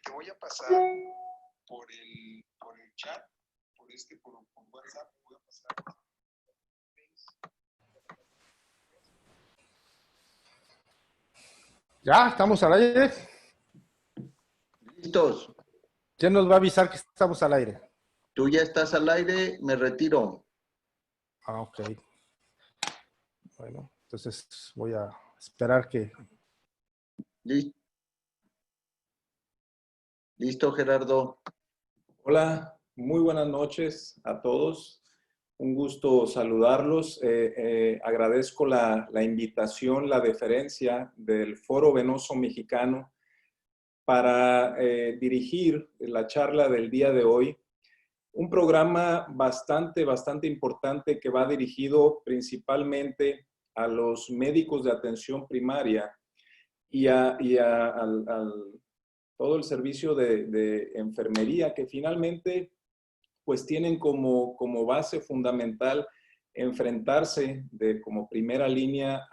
te voy a pasar por el chat, por WhatsApp, voy a pasar. Ya, estamos al aire. Listos. ¿Quién nos va a avisar que estamos al aire? Tú ya estás al aire, me retiro. Ah, ok. Bueno, entonces voy a esperar que... Listo, Gerardo. Hola, muy buenas noches a todos. Un gusto saludarlos. Agradezco la invitación, la deferencia del Foro Venoso Mexicano para dirigir la charla del día de hoy. Un programa bastante importante que va dirigido principalmente a los médicos de atención primaria y a todo el servicio de enfermería, que finalmente pues tienen como base fundamental enfrentarse como primera línea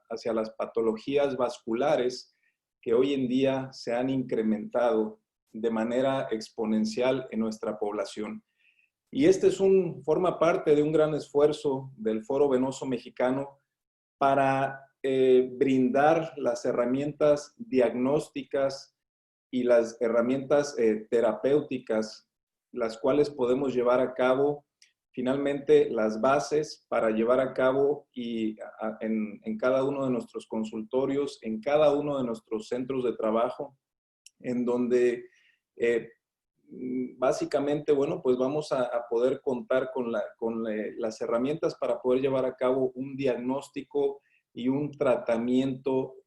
hacia las patologías vasculares que hoy en día se han incrementado de manera exponencial en nuestra población. Y este forma parte de un gran esfuerzo del Foro Venoso Mexicano para brindar las herramientas diagnósticas y las herramientas terapéuticas, las cuales podemos llevar a cabo, finalmente las bases para llevar a cabo en cada uno de nuestros consultorios, en cada uno de nuestros centros de trabajo, en donde básicamente, bueno, pues vamos a poder contar con las herramientas para poder llevar a cabo un diagnóstico y un tratamiento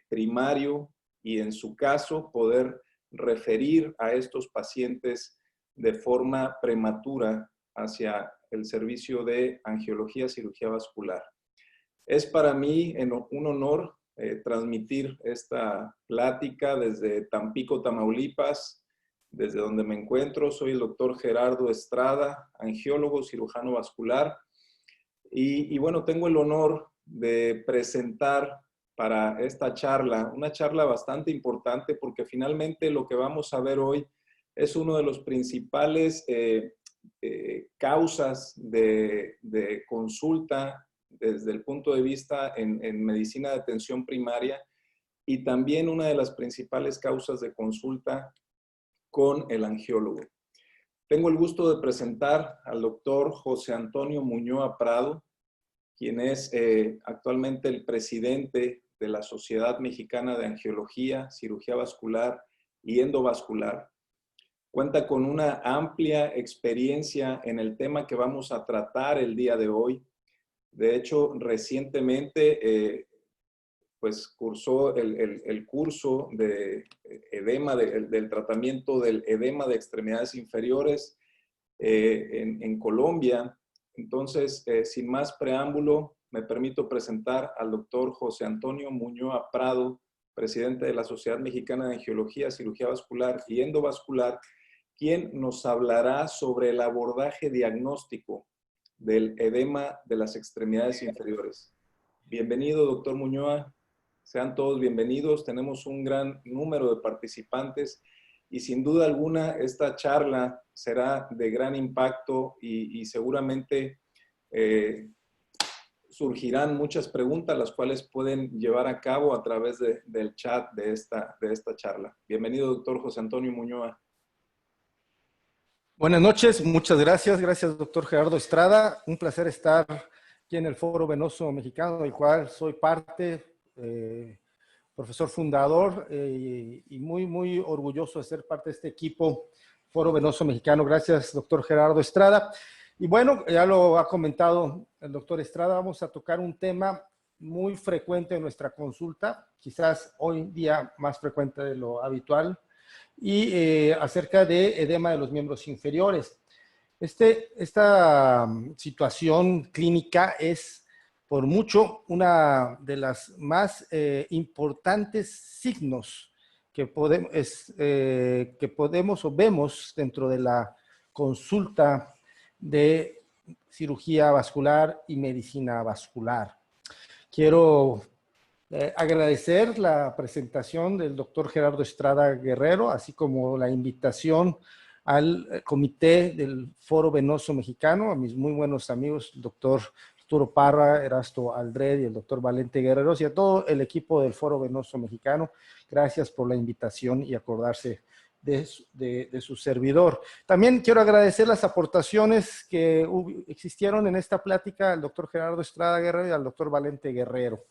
primario, y en su caso poder referir a estos pacientes de forma prematura hacia el servicio de angiología, cirugía vascular. Es para mí un honor transmitir esta plática desde Tampico, Tamaulipas, desde donde me encuentro. Soy el doctor Gerardo Estrada, angiólogo, cirujano vascular. Y bueno, tengo el honor de presentar para esta charla, una charla bastante importante, porque finalmente lo que vamos a ver hoy es uno de los principales causas de consulta desde el punto de vista en medicina de atención primaria, y también una de las principales causas de consulta con el angiólogo. Tengo el gusto de presentar al doctor José Antonio Muñoa Prado, quien es actualmente el presidente de la Sociedad Mexicana de Angiología, Cirugía Vascular y Endovascular. Cuenta con una amplia experiencia en el tema que vamos a tratar el día de hoy. De hecho, recientemente pues cursó el curso de edema, del tratamiento del edema de extremidades inferiores en Colombia. Entonces, sin más preámbulo, me permito presentar al doctor José Antonio Muñoa Prado, presidente de la Sociedad Mexicana de Angiología, Cirugía Vascular y Endovascular, quien nos hablará sobre el abordaje diagnóstico del edema de las extremidades inferiores. Bienvenido, doctor Muñoa. Sean todos bienvenidos. Tenemos un gran número de participantes y sin duda alguna esta charla será de gran impacto y seguramente surgirán muchas preguntas, las cuales pueden llevar a cabo a través del chat de esta charla. Bienvenido, doctor José Antonio Muñoa. Buenas noches, muchas gracias. Gracias, doctor Gerardo Estrada. Un placer estar aquí en el Foro Venoso Mexicano, del cual soy parte, profesor fundador, y muy orgulloso de ser parte de este equipo Foro Venoso Mexicano. Gracias, doctor Gerardo Estrada. Y bueno, ya lo ha comentado el doctor Estrada, vamos a tocar un tema muy frecuente en nuestra consulta, quizás hoy en día más frecuente de lo habitual, y acerca de edema de los miembros inferiores. Esta situación clínica es por mucho una de las más importantes signos que podemos o vemos dentro de la consulta de cirugía vascular y medicina vascular. Quiero Agradecer la presentación del doctor Gerardo Estrada Guerrero, así como la invitación al comité del Foro Venoso Mexicano, a mis muy buenos amigos, el doctor Arturo Parra, Erasto Aldred y el doctor Valente Guerreros, y a todo el equipo del Foro Venoso Mexicano. Gracias por la invitación y acordarse de su servidor. También quiero agradecer las aportaciones que existieron en esta plática al doctor Gerardo Estrada Guerrero y al doctor Valente Guerrero.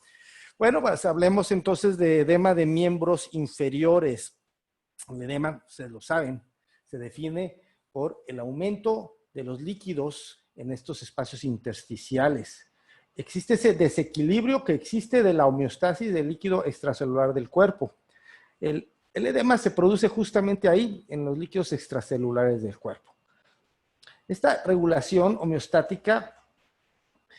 Bueno, pues hablemos entonces de edema de miembros inferiores. El edema, ustedes lo saben, se define por el aumento de los líquidos en estos espacios intersticiales. Existe ese desequilibrio que existe de la homeostasis del líquido extracelular del cuerpo. El edema se produce justamente ahí, en los líquidos extracelulares del cuerpo. Esta regulación homeostática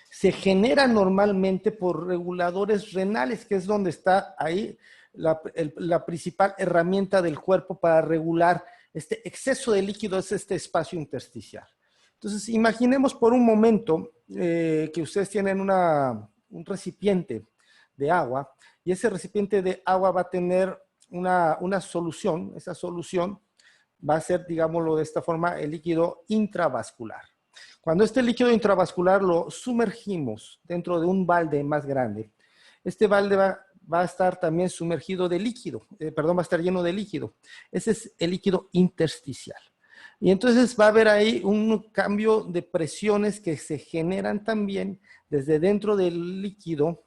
se genera normalmente por reguladores renales, que es donde está ahí la principal herramienta del cuerpo para regular este exceso de líquido, es este espacio intersticial. Entonces, imaginemos por un momento que ustedes tienen un recipiente de agua, y ese recipiente de agua va a tener una solución. Esa solución va a ser, digámoslo de esta forma, el líquido intravascular. Cuando este líquido intravascular lo sumergimos dentro de un balde más grande, este balde va a estar también sumergido de líquido, va a estar lleno de líquido. Ese es el líquido intersticial. Y entonces va a haber ahí un cambio de presiones que se generan también desde dentro del líquido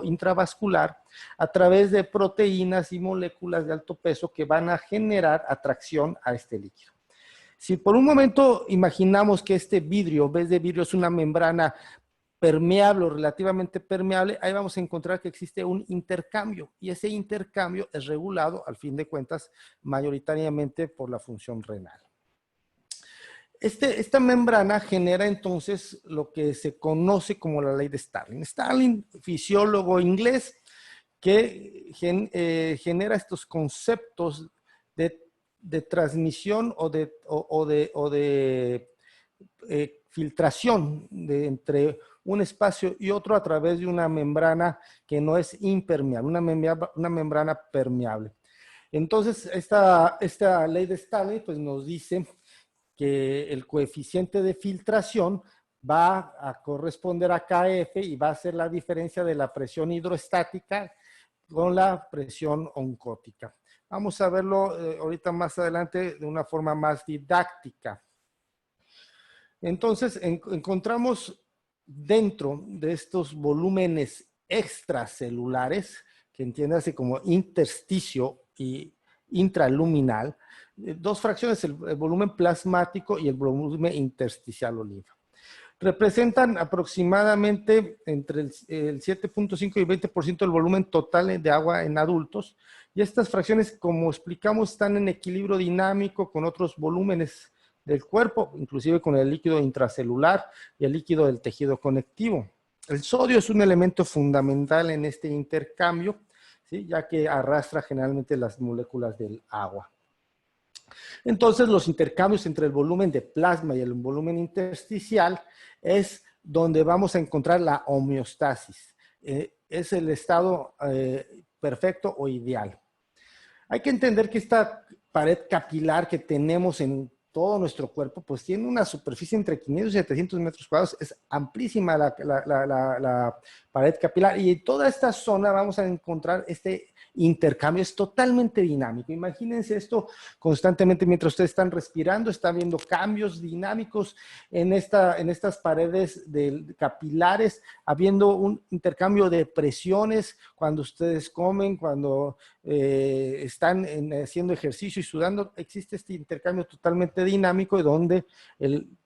intravascular a través de proteínas y moléculas de alto peso que van a generar atracción a este líquido. Si por un momento imaginamos que este vidrio, en vez de vidrio, es una membrana permeable o relativamente permeable, ahí vamos a encontrar que existe un intercambio, y ese intercambio es regulado, al fin de cuentas, mayoritariamente por la función renal. Esta membrana genera entonces lo que se conoce como la ley de Starling. Starling, fisiólogo inglés, que genera estos conceptos de transmisión o de filtración entre un espacio y otro a través de una membrana que no es impermeable, una membrana permeable. Entonces, esta ley de Starling pues, nos dice que el coeficiente de filtración va a corresponder a KF y va a ser la diferencia de la presión hidroestática con la presión oncótica. Vamos a verlo ahorita más adelante de una forma más didáctica. Entonces, encontramos dentro de estos volúmenes extracelulares, que entiéndase como intersticio y intraluminal, dos fracciones, el volumen plasmático y el volumen intersticial o linfa. Representan aproximadamente entre el 7.5 y 20% del volumen total de agua en adultos, y estas fracciones, como explicamos, están en equilibrio dinámico con otros volúmenes del cuerpo, inclusive con el líquido intracelular y el líquido del tejido conectivo. El sodio es un elemento fundamental en este intercambio, ¿sí? Ya que arrastra generalmente las moléculas del agua. Entonces, los intercambios entre el volumen de plasma y el volumen intersticial es donde vamos a encontrar la homeostasis. Es el estado perfecto o ideal. Hay que entender que esta pared capilar que tenemos en todo nuestro cuerpo, pues tiene una superficie entre 500 y 700 metros cuadrados, es amplísima la pared capilar, y en toda esta zona vamos a encontrar este intercambio, es totalmente dinámico. Imagínense esto constantemente mientras ustedes están respirando, están viendo cambios dinámicos en estas paredes capilares, habiendo un intercambio de presiones cuando ustedes comen, cuando están haciendo ejercicio y sudando, existe este intercambio totalmente dinámico, donde el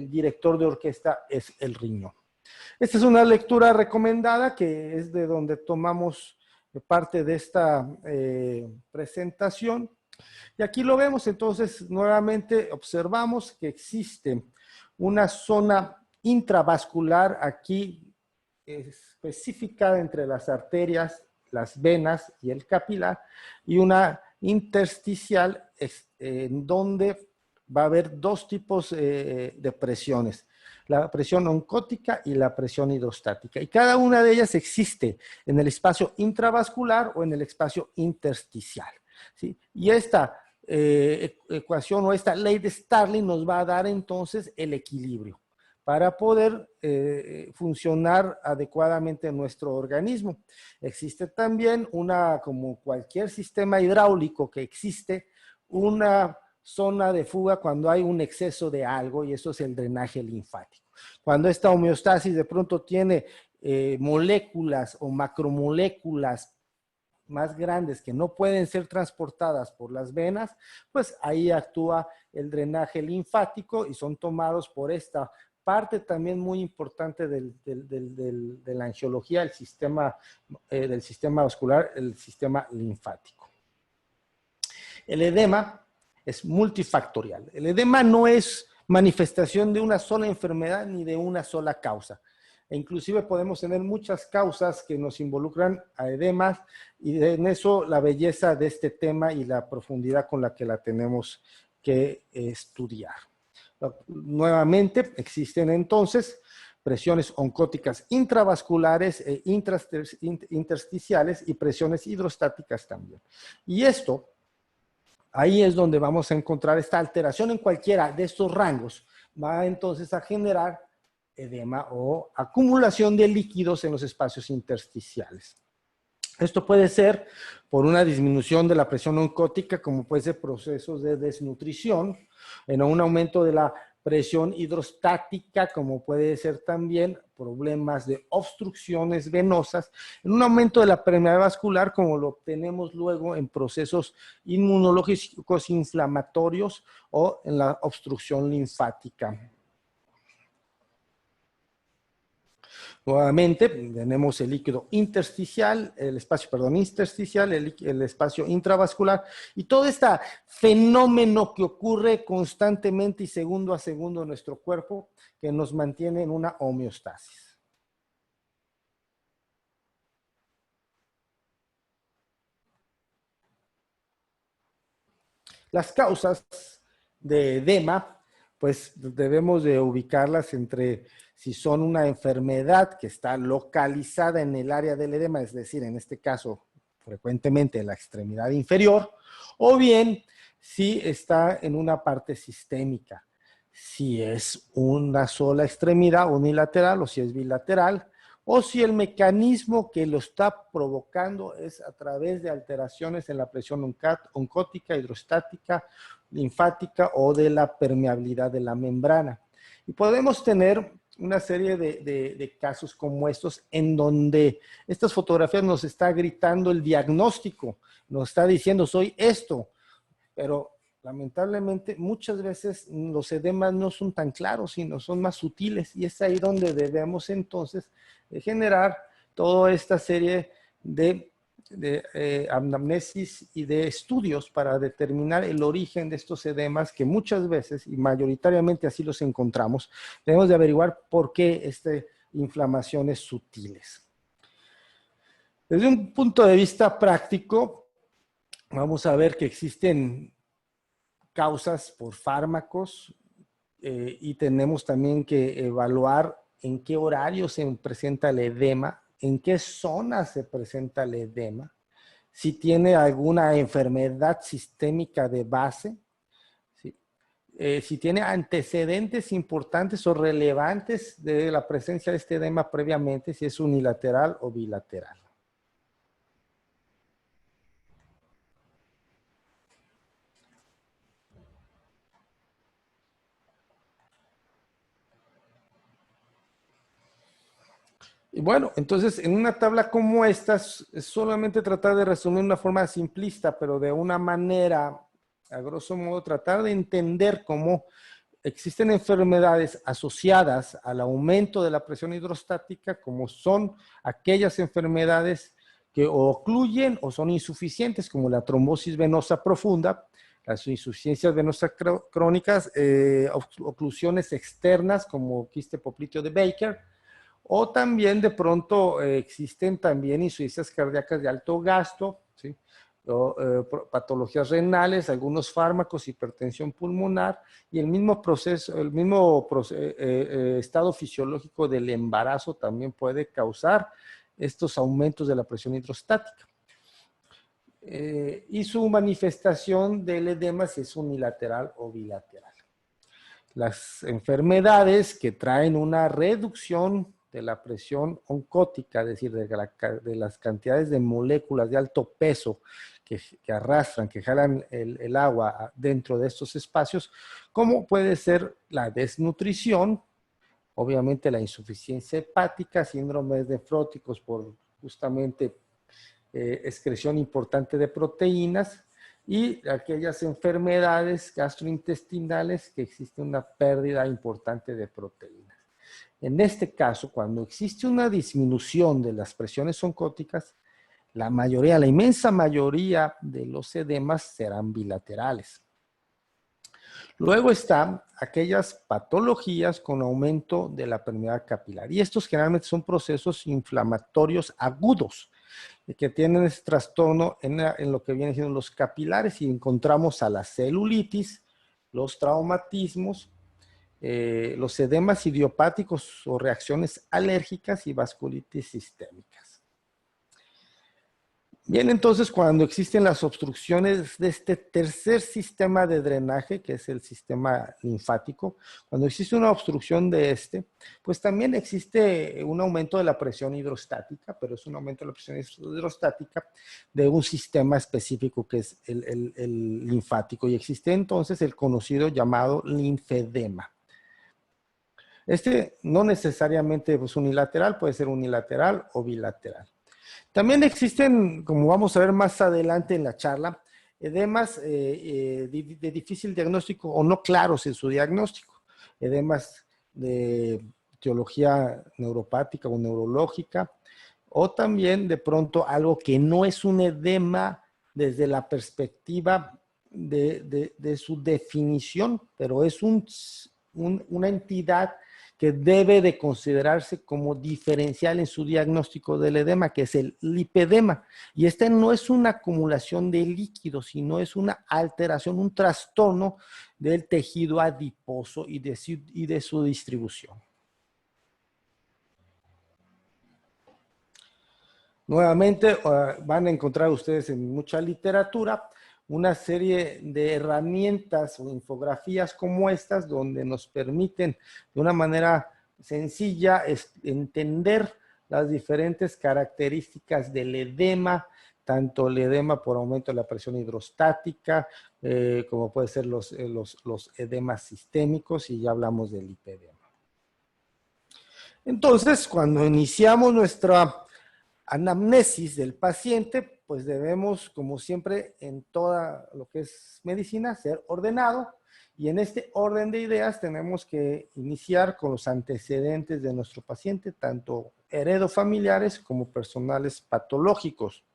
director de orquesta es el riñón. Esta es una lectura recomendada que es de donde tomamos parte de esta presentación. Y aquí lo vemos, entonces nuevamente observamos que existe una zona intravascular aquí específica entre las arterias, las venas y el capilar, y una intersticial en donde va a haber dos tipos de presiones. la presión oncótica y la presión hidrostática. Y cada una de ellas existe en el espacio intravascular o en el espacio intersticial, ¿sí? Y esta ecuación o esta ley de Starling nos va a dar entonces el equilibrio para poder funcionar adecuadamente en nuestro organismo. Existe también como cualquier sistema hidráulico que existe, una zona de fuga cuando hay un exceso de algo, y eso es el drenaje linfático. Cuando esta homeostasis de pronto tiene moléculas o macromoléculas más grandes que no pueden ser transportadas por las venas, pues ahí actúa el drenaje linfático y son tomados por esta parte también muy importante de la angiología, del sistema vascular, el sistema linfático. El edema es multifactorial. El edema no es manifestación de una sola enfermedad ni de una sola causa. E inclusive podemos tener muchas causas que nos involucran a edemas, y en eso la belleza de este tema y la profundidad con la que la tenemos que estudiar. Nuevamente, existen entonces presiones oncóticas intravasculares e intersticiales y presiones hidrostáticas también. Y esto, ahí es donde vamos a encontrar esta alteración en cualquiera de estos rangos. Va entonces a generar edema o acumulación de líquidos en los espacios intersticiales. Esto puede ser por una disminución de la presión oncótica, como puede ser procesos de desnutrición, en un aumento de la presión hidrostática, como puede ser también problemas de obstrucciones venosas, en un aumento de la permeabilidad vascular, como lo obtenemos luego en procesos inmunológicos inflamatorios o en la obstrucción linfática. Nuevamente tenemos el líquido intersticial, el espacio intersticial, el espacio intravascular, y todo este fenómeno que ocurre constantemente y segundo a segundo en nuestro cuerpo, que nos mantiene en una homeostasis. Las causas de edema, pues debemos de ubicarlas entre si son una enfermedad que está localizada en el área del edema, es decir, en este caso, frecuentemente en la extremidad inferior, o bien si está en una parte sistémica, si es una sola extremidad unilateral o si es bilateral, o si el mecanismo que lo está provocando es a través de alteraciones en la presión oncótica, hidrostática, linfática o de la permeabilidad de la membrana. Y podemos tener una serie de casos como estos en donde estas fotografías nos está gritando el diagnóstico, nos está diciendo soy esto, pero lamentablemente muchas veces los edemas no son tan claros, sino son más sutiles, y es ahí donde debemos entonces generar toda esta serie de anamnesis y de estudios para determinar el origen de estos edemas, que muchas veces y mayoritariamente así los encontramos. Debemos de averiguar por qué estas inflamaciones sutiles. Desde un punto de vista práctico, vamos a ver que existen causas por fármacos y tenemos también que evaluar en qué horario se presenta el edema, en qué zona se presenta el edema, si tiene alguna enfermedad sistémica de base, ¿sí? Si tiene antecedentes importantes o relevantes de la presencia de este edema previamente, si es unilateral o bilateral. Y bueno, entonces en una tabla como esta es solamente tratar de resumir de una forma simplista, pero de una manera, a grosso modo, tratar de entender cómo existen enfermedades asociadas al aumento de la presión hidrostática, como son aquellas enfermedades que ocluyen o son insuficientes, como la trombosis venosa profunda, las insuficiencias venosas crónicas, oclusiones externas como quiste popliteo de Baker, o también de pronto existen también insuficiencias cardíacas de alto gasto, ¿sí? patologías renales, algunos fármacos, hipertensión pulmonar y el mismo proceso, estado fisiológico del embarazo también puede causar estos aumentos de la presión hidrostática. Y su manifestación del edema si es unilateral o bilateral. Las enfermedades que traen una reducción de la presión oncótica, es decir, de las cantidades de moléculas de alto peso que arrastran, que jalan el agua dentro de estos espacios, como puede ser la desnutrición, obviamente la insuficiencia hepática, síndromes nefróticos por justamente excreción importante de proteínas, y aquellas enfermedades gastrointestinales que existe una pérdida importante de proteínas. En este caso, cuando existe una disminución de las presiones oncóticas, la inmensa mayoría de los edemas serán bilaterales. Luego están aquellas patologías con aumento de la permeabilidad capilar. Y estos generalmente son procesos inflamatorios agudos que tienen este trastorno en lo que vienen siendo los capilares, y encontramos a la celulitis, los traumatismos, los edemas idiopáticos o reacciones alérgicas y vasculitis sistémicas. Bien, entonces cuando existen las obstrucciones de este tercer sistema de drenaje, que es el sistema linfático, cuando existe una obstrucción de pues también existe un aumento de la presión hidrostática, pero es un aumento de la presión hidrostática de un sistema específico que es el linfático, y existe entonces el conocido llamado linfedema. No necesariamente es unilateral, puede ser unilateral o bilateral. También existen, como vamos a ver más adelante en la charla, edemas de difícil diagnóstico o no claros en su diagnóstico. Edemas de etiología neuropática o neurológica, o también de pronto algo que no es un edema desde la perspectiva de su definición, pero es una entidad que debe de considerarse como diferencial en su diagnóstico del edema, que es el lipedema. Y no es una acumulación de líquidos, sino es una alteración, un trastorno del tejido adiposo y de su distribución. Nuevamente, van a encontrar ustedes en mucha literatura una serie de herramientas o infografías como estas, donde nos permiten de una manera sencilla entender las diferentes características del edema, tanto el edema por aumento de la presión hidrostática, como puede ser los edemas sistémicos, y ya hablamos del lipedema. Entonces, cuando iniciamos nuestra anamnesis del paciente, pues debemos, como siempre en toda lo que es medicina, ser ordenado, y en este orden de ideas tenemos que iniciar con los antecedentes de nuestro paciente, tanto heredofamiliares como personales patológicos.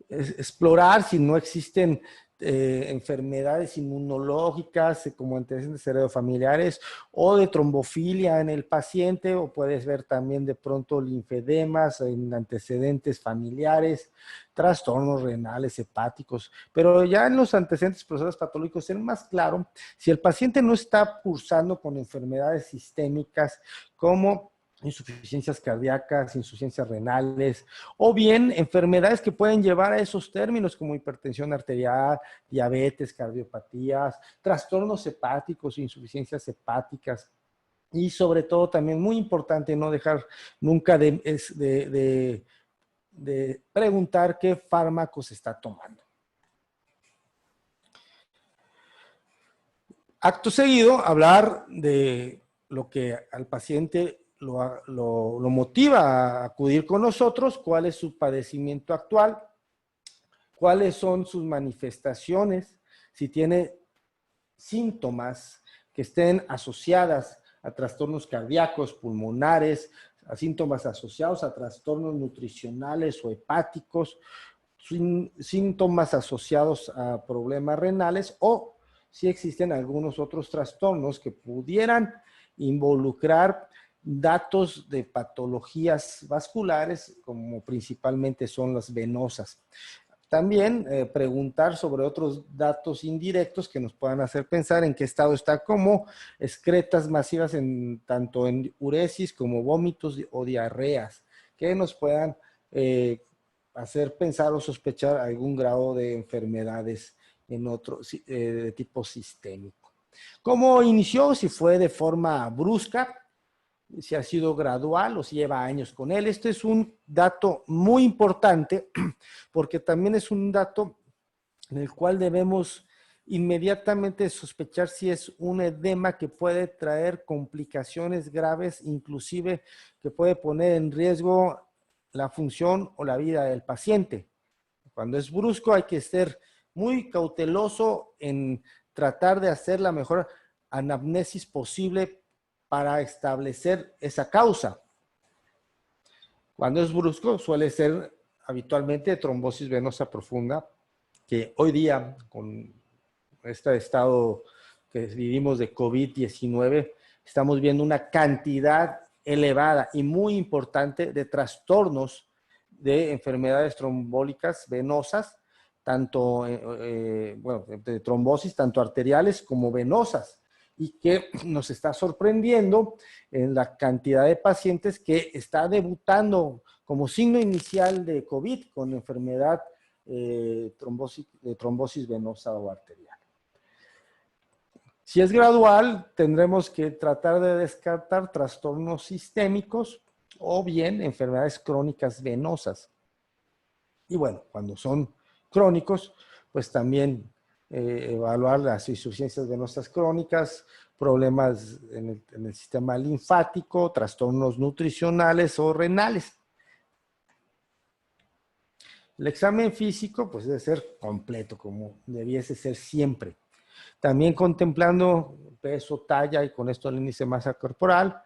Explorar si no existen enfermedades inmunológicas como antecedentes heredofamiliares o de trombofilia en el paciente, o puedes ver también de pronto linfedemas en antecedentes familiares, trastornos renales, hepáticos, pero ya en los antecedentes procesos patológicos es más claro si el paciente no está cursando con enfermedades sistémicas como insuficiencias cardíacas, insuficiencias renales, o bien enfermedades que pueden llevar a esos términos como hipertensión arterial, diabetes, cardiopatías, trastornos hepáticos, insuficiencias hepáticas, y sobre todo también muy importante no dejar nunca de preguntar qué fármacos está tomando. Acto seguido, hablar de lo que al paciente lo motiva a acudir con nosotros, cuál es su padecimiento actual, cuáles son sus manifestaciones, si tiene síntomas que estén asociadas a trastornos cardíacos, pulmonares, a síntomas asociados a trastornos nutricionales o hepáticos, síntomas asociados a problemas renales, o si existen algunos otros trastornos que pudieran involucrar datos de patologías vasculares, como principalmente son las venosas. También preguntar sobre otros datos indirectos que nos puedan hacer pensar en qué estado está, como excretas masivas tanto en uresis como vómitos o diarreas, que nos puedan hacer pensar o sospechar algún grado de enfermedades de tipo sistémico. ¿Cómo inició? Si fue de forma brusca, si ha sido gradual o si lleva años con él. Este es un dato muy importante porque también es un dato en el cual debemos inmediatamente sospechar si es un edema que puede traer complicaciones graves, inclusive que puede poner en riesgo la función o la vida del paciente. Cuando es brusco hay que ser muy cauteloso en tratar de hacer la mejor anamnesis posible para establecer esa causa. Cuando es brusco suele ser habitualmente trombosis venosa profunda, que hoy día con este estado que vivimos de COVID-19 estamos viendo una cantidad elevada y muy importante de trastornos de enfermedades trombólicas venosas, tanto de trombosis, tanto arteriales como venosas, y que nos está sorprendiendo en la cantidad de pacientes que está debutando como signo inicial de COVID con enfermedad de trombosis venosa o arterial. Si es gradual, tendremos que tratar de descartar trastornos sistémicos o bien enfermedades crónicas venosas. Y bueno, cuando son crónicos, pues también evaluar las insuficiencias venosas crónicas, problemas en el sistema linfático, trastornos nutricionales o renales. El examen físico pues debe ser completo, como debiese ser siempre. También contemplando peso, talla, y con esto el índice de masa corporal,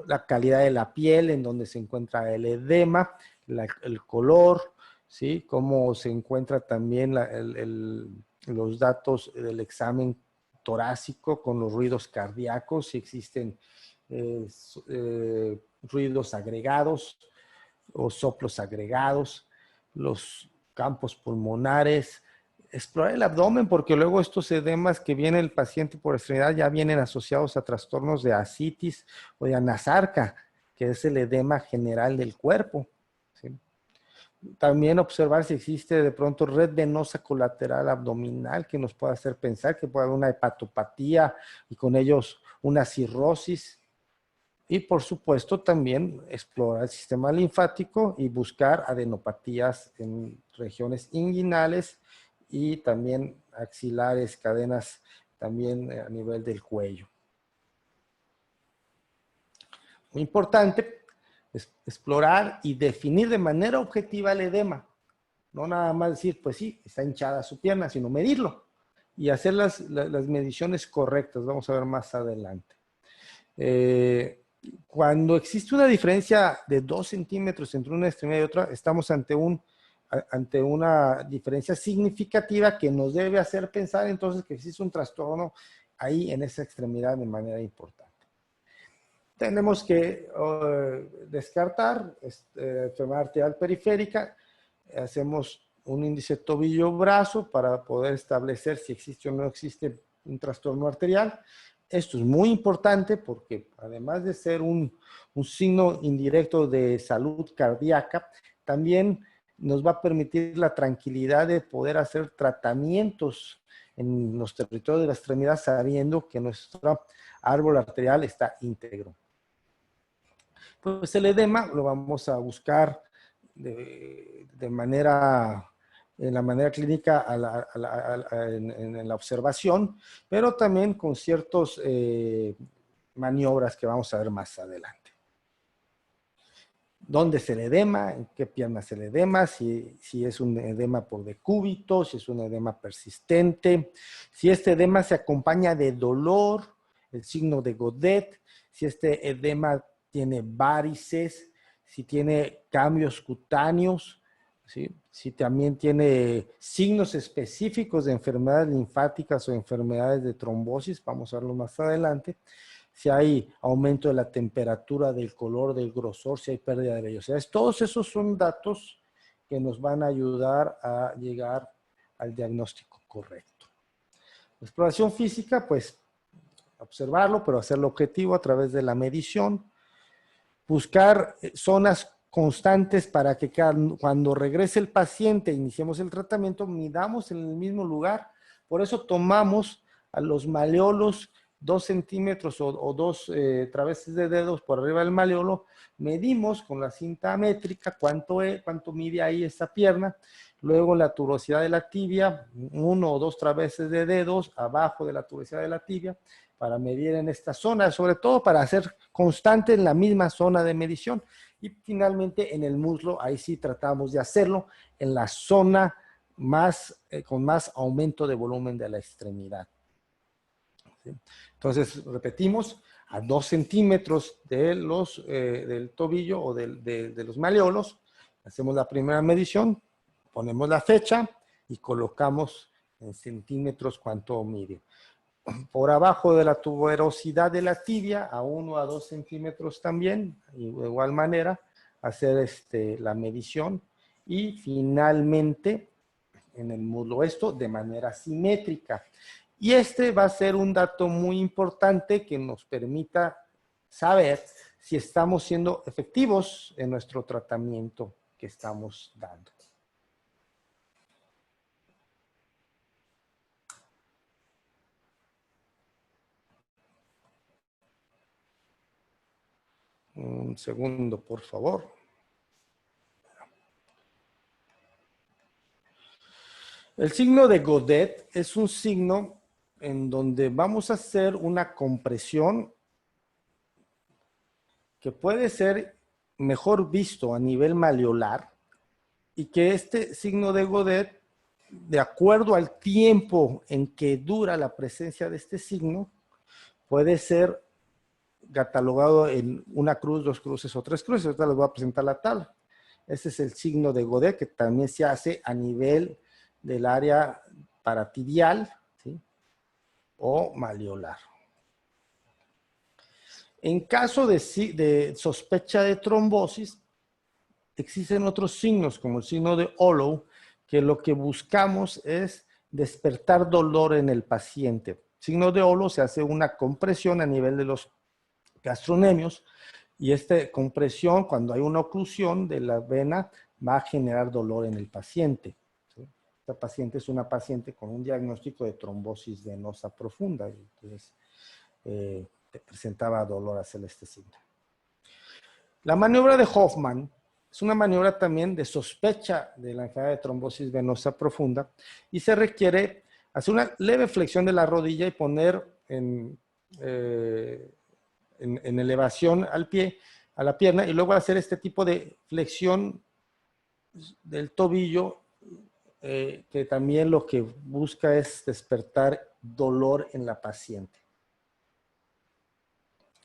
la calidad de la piel, en donde se encuentra el edema, el color, ¿sí? Cómo se encuentra también los datos del examen torácico con los ruidos cardíacos, si existen ruidos agregados o soplos agregados, los campos pulmonares, explorar el abdomen, porque luego estos edemas que viene el paciente por extremidad ya vienen asociados a trastornos de ascitis o de anasarca, que es el edema general del cuerpo, ¿sí? También observar si existe de pronto red venosa colateral abdominal que nos pueda hacer pensar que puede haber una hepatopatía y con ellos una cirrosis. Y por supuesto también explorar el sistema linfático y buscar adenopatías en regiones inguinales y también axilares, cadenas también a nivel del cuello. Muy importante es explorar y definir de manera objetiva el edema. No nada más decir, pues sí, está hinchada su pierna, sino medirlo y hacer las mediciones correctas. Vamos a ver más adelante. Cuando existe una diferencia de 2 centímetros entre una extremidad y otra, estamos ante una diferencia significativa que nos debe hacer pensar entonces que existe un trastorno ahí en esa extremidad de manera importante. Tenemos que descartar enfermedad arterial periférica, hacemos un índice tobillo-brazo para poder establecer si existe o no existe un trastorno arterial. Esto es muy importante porque además de ser un signo indirecto de salud cardíaca, también nos va a permitir la tranquilidad de poder hacer tratamientos en los territorios de la extremidad sabiendo que nuestro árbol arterial está íntegro. Pues el edema lo vamos a buscar en la manera clínica en la observación, pero también con ciertas maniobras que vamos a ver más adelante. ¿Dónde es el edema? ¿En qué pierna es el edema? Si es un edema por decúbito, si es un edema persistente, si este edema se acompaña de dolor, el signo de Godet, si este edema tiene varices, si tiene cambios cutáneos, ¿sí? Si también tiene signos específicos de enfermedades linfáticas o enfermedades de trombosis, vamos a verlo más adelante. si hay aumento de la temperatura, del color, del grosor, si hay pérdida de vellosidades. Todos esos son datos que nos van a ayudar a llegar al diagnóstico correcto. La exploración física, pues, observarlo, pero hacerlo objetivo a través de la medición. Buscar zonas constantes para que cuando regrese el paciente, iniciemos el tratamiento, midamos en el mismo lugar. Por eso tomamos a los maleolos 2 centímetros o 2 traveses de dedos por arriba del maleolo, medimos con la cinta métrica cuánto mide ahí esta pierna, luego la tuberosidad de la tibia, 1 o 2 traveses de dedos abajo de la tuberosidad de la tibia, para medir en esta zona, sobre todo para hacer constante en la misma zona de medición. Y finalmente en el muslo, ahí sí tratamos de hacerlo en la zona con más aumento de volumen de la extremidad. ¿Sí? Entonces, repetimos, a 2 centímetros de del tobillo o de los maleolos, hacemos la primera medición, ponemos la fecha y colocamos en centímetros cuánto mide. Por abajo de la tuberosidad de la tibia, a 1 a 2 centímetros también, de igual manera, hacer la medición. Y finalmente, en el muslo, esto de manera simétrica. Y va a ser un dato muy importante que nos permita saber si estamos siendo efectivos en nuestro tratamiento que estamos dando. Un segundo, por favor. El signo de Godet es un signo en donde vamos a hacer una compresión que puede ser mejor visto a nivel maleolar y que este signo de Godet, de acuerdo al tiempo en que dura la presencia de este signo, puede ser catalogado en una cruz, 2 cruces o 3 cruces. Ahorita les voy a presentar la tabla. Este es el signo de Godet, que también se hace a nivel del área paratibial, ¿sí? O maleolar. En caso de sospecha de trombosis, existen otros signos, como el signo de Hollow, que lo que buscamos es despertar dolor en el paciente. Signo de Hollow se hace una compresión a nivel de los gastronemios, y esta compresión, cuando hay una oclusión de la vena, va a generar dolor en el paciente. ¿Sí? Esta paciente es una paciente con un diagnóstico de trombosis venosa profunda, entonces presentaba dolor hacia este signo. La maniobra de Hoffman es una maniobra también de sospecha de la enfermedad de trombosis venosa profunda, y se requiere hacer una leve flexión de la rodilla y poner en elevación al pie, a la pierna, y luego hacer este tipo de flexión del tobillo, que también lo que busca es despertar dolor en la paciente.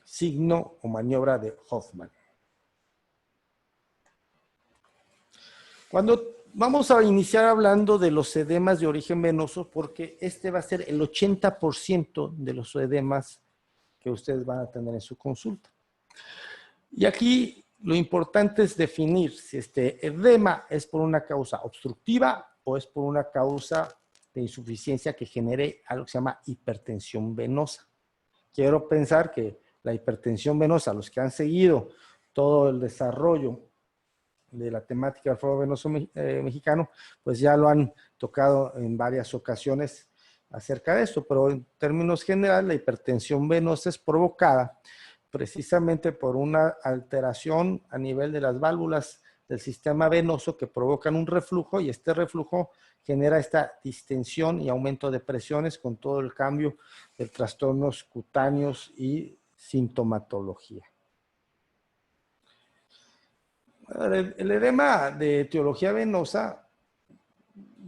Signo o maniobra de Hoffman. Cuando vamos a iniciar hablando de los edemas de origen venoso, porque va a ser el 80% de los edemas que ustedes van a tener en su consulta. Y aquí lo importante es definir si este edema es por una causa obstructiva o es por una causa de insuficiencia que genere algo que se llama hipertensión venosa. Quiero pensar que la hipertensión venosa, los que han seguido todo el desarrollo de la temática del Foro Venoso Mexicano, pues ya lo han tocado en varias ocasiones acerca de esto, pero en términos generales la hipertensión venosa es provocada precisamente por una alteración a nivel de las válvulas del sistema venoso que provocan un reflujo, y este reflujo genera esta distensión y aumento de presiones con todo el cambio de trastornos cutáneos y sintomatología. El edema de etiología venosa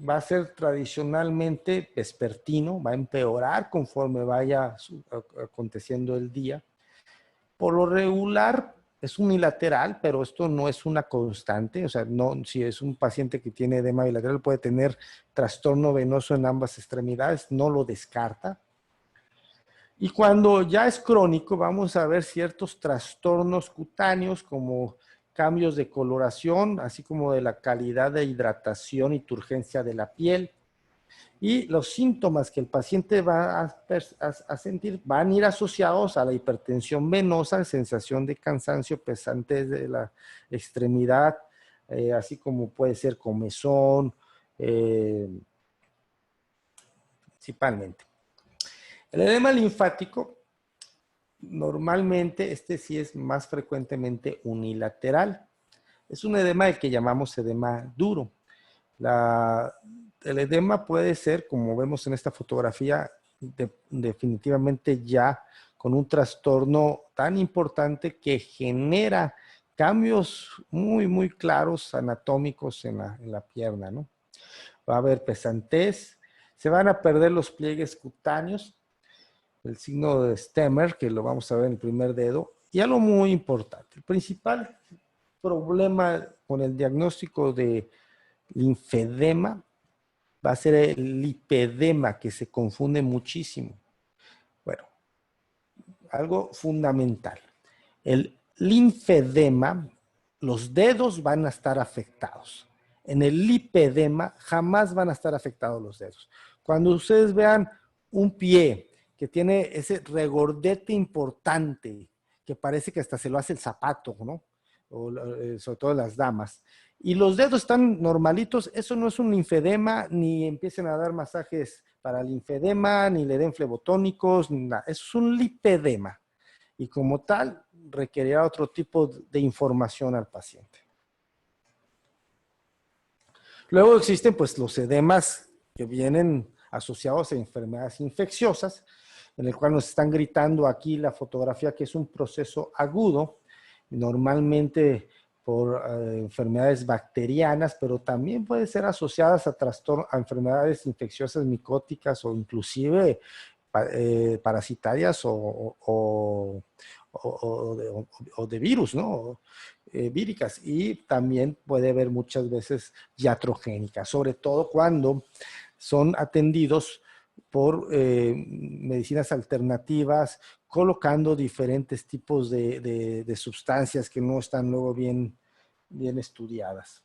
va a ser tradicionalmente vespertino, va a empeorar conforme vaya aconteciendo el día. Por lo regular es unilateral, pero esto no es una constante. O sea, no, si es un paciente que tiene edema bilateral, puede tener trastorno venoso en ambas extremidades, no lo descarta. Y cuando ya es crónico, vamos a ver ciertos trastornos cutáneos como cambios de coloración, así como de la calidad de hidratación y turgencia de la piel. Y los síntomas que el paciente va a sentir van a ir asociados a la hipertensión venosa, sensación de cansancio, pesantez de la extremidad, así como puede ser comezón, principalmente. El edema linfático, normalmente este sí es más frecuentemente unilateral. Es un edema el que llamamos edema duro. El edema puede ser, como vemos en esta fotografía, definitivamente ya con un trastorno tan importante que genera cambios muy, muy claros anatómicos en la pierna, ¿no? Va a haber pesantez, se van a perder los pliegues cutáneos, el signo de Stemmer, que lo vamos a ver en el primer dedo, y algo muy importante. El principal problema con el diagnóstico de linfedema va a ser el lipedema, que se confunde muchísimo. Bueno, algo fundamental. El linfedema, los dedos van a estar afectados. En el lipedema jamás van a estar afectados los dedos. Cuando ustedes vean un pie que tiene ese regordete importante, que parece que hasta se lo hace el zapato, ¿no? O, sobre todo las damas, y los dedos están normalitos, eso no es un linfedema, ni empiecen a dar masajes para linfedema, ni le den flebotónicos, ni nada. Es un lipedema. Y como tal, requerirá otro tipo de información al paciente. Luego existen pues los edemas que vienen asociados a enfermedades infecciosas, en el cual nos están gritando aquí la fotografía que es un proceso agudo, normalmente por enfermedades bacterianas, pero también puede ser asociadas a enfermedades infecciosas micóticas o inclusive parasitarias o de virus, ¿no? Víricas, y también puede haber muchas veces iatrogénicas, sobre todo cuando son atendidos por medicinas alternativas, colocando diferentes tipos de sustancias que no están luego bien estudiadas.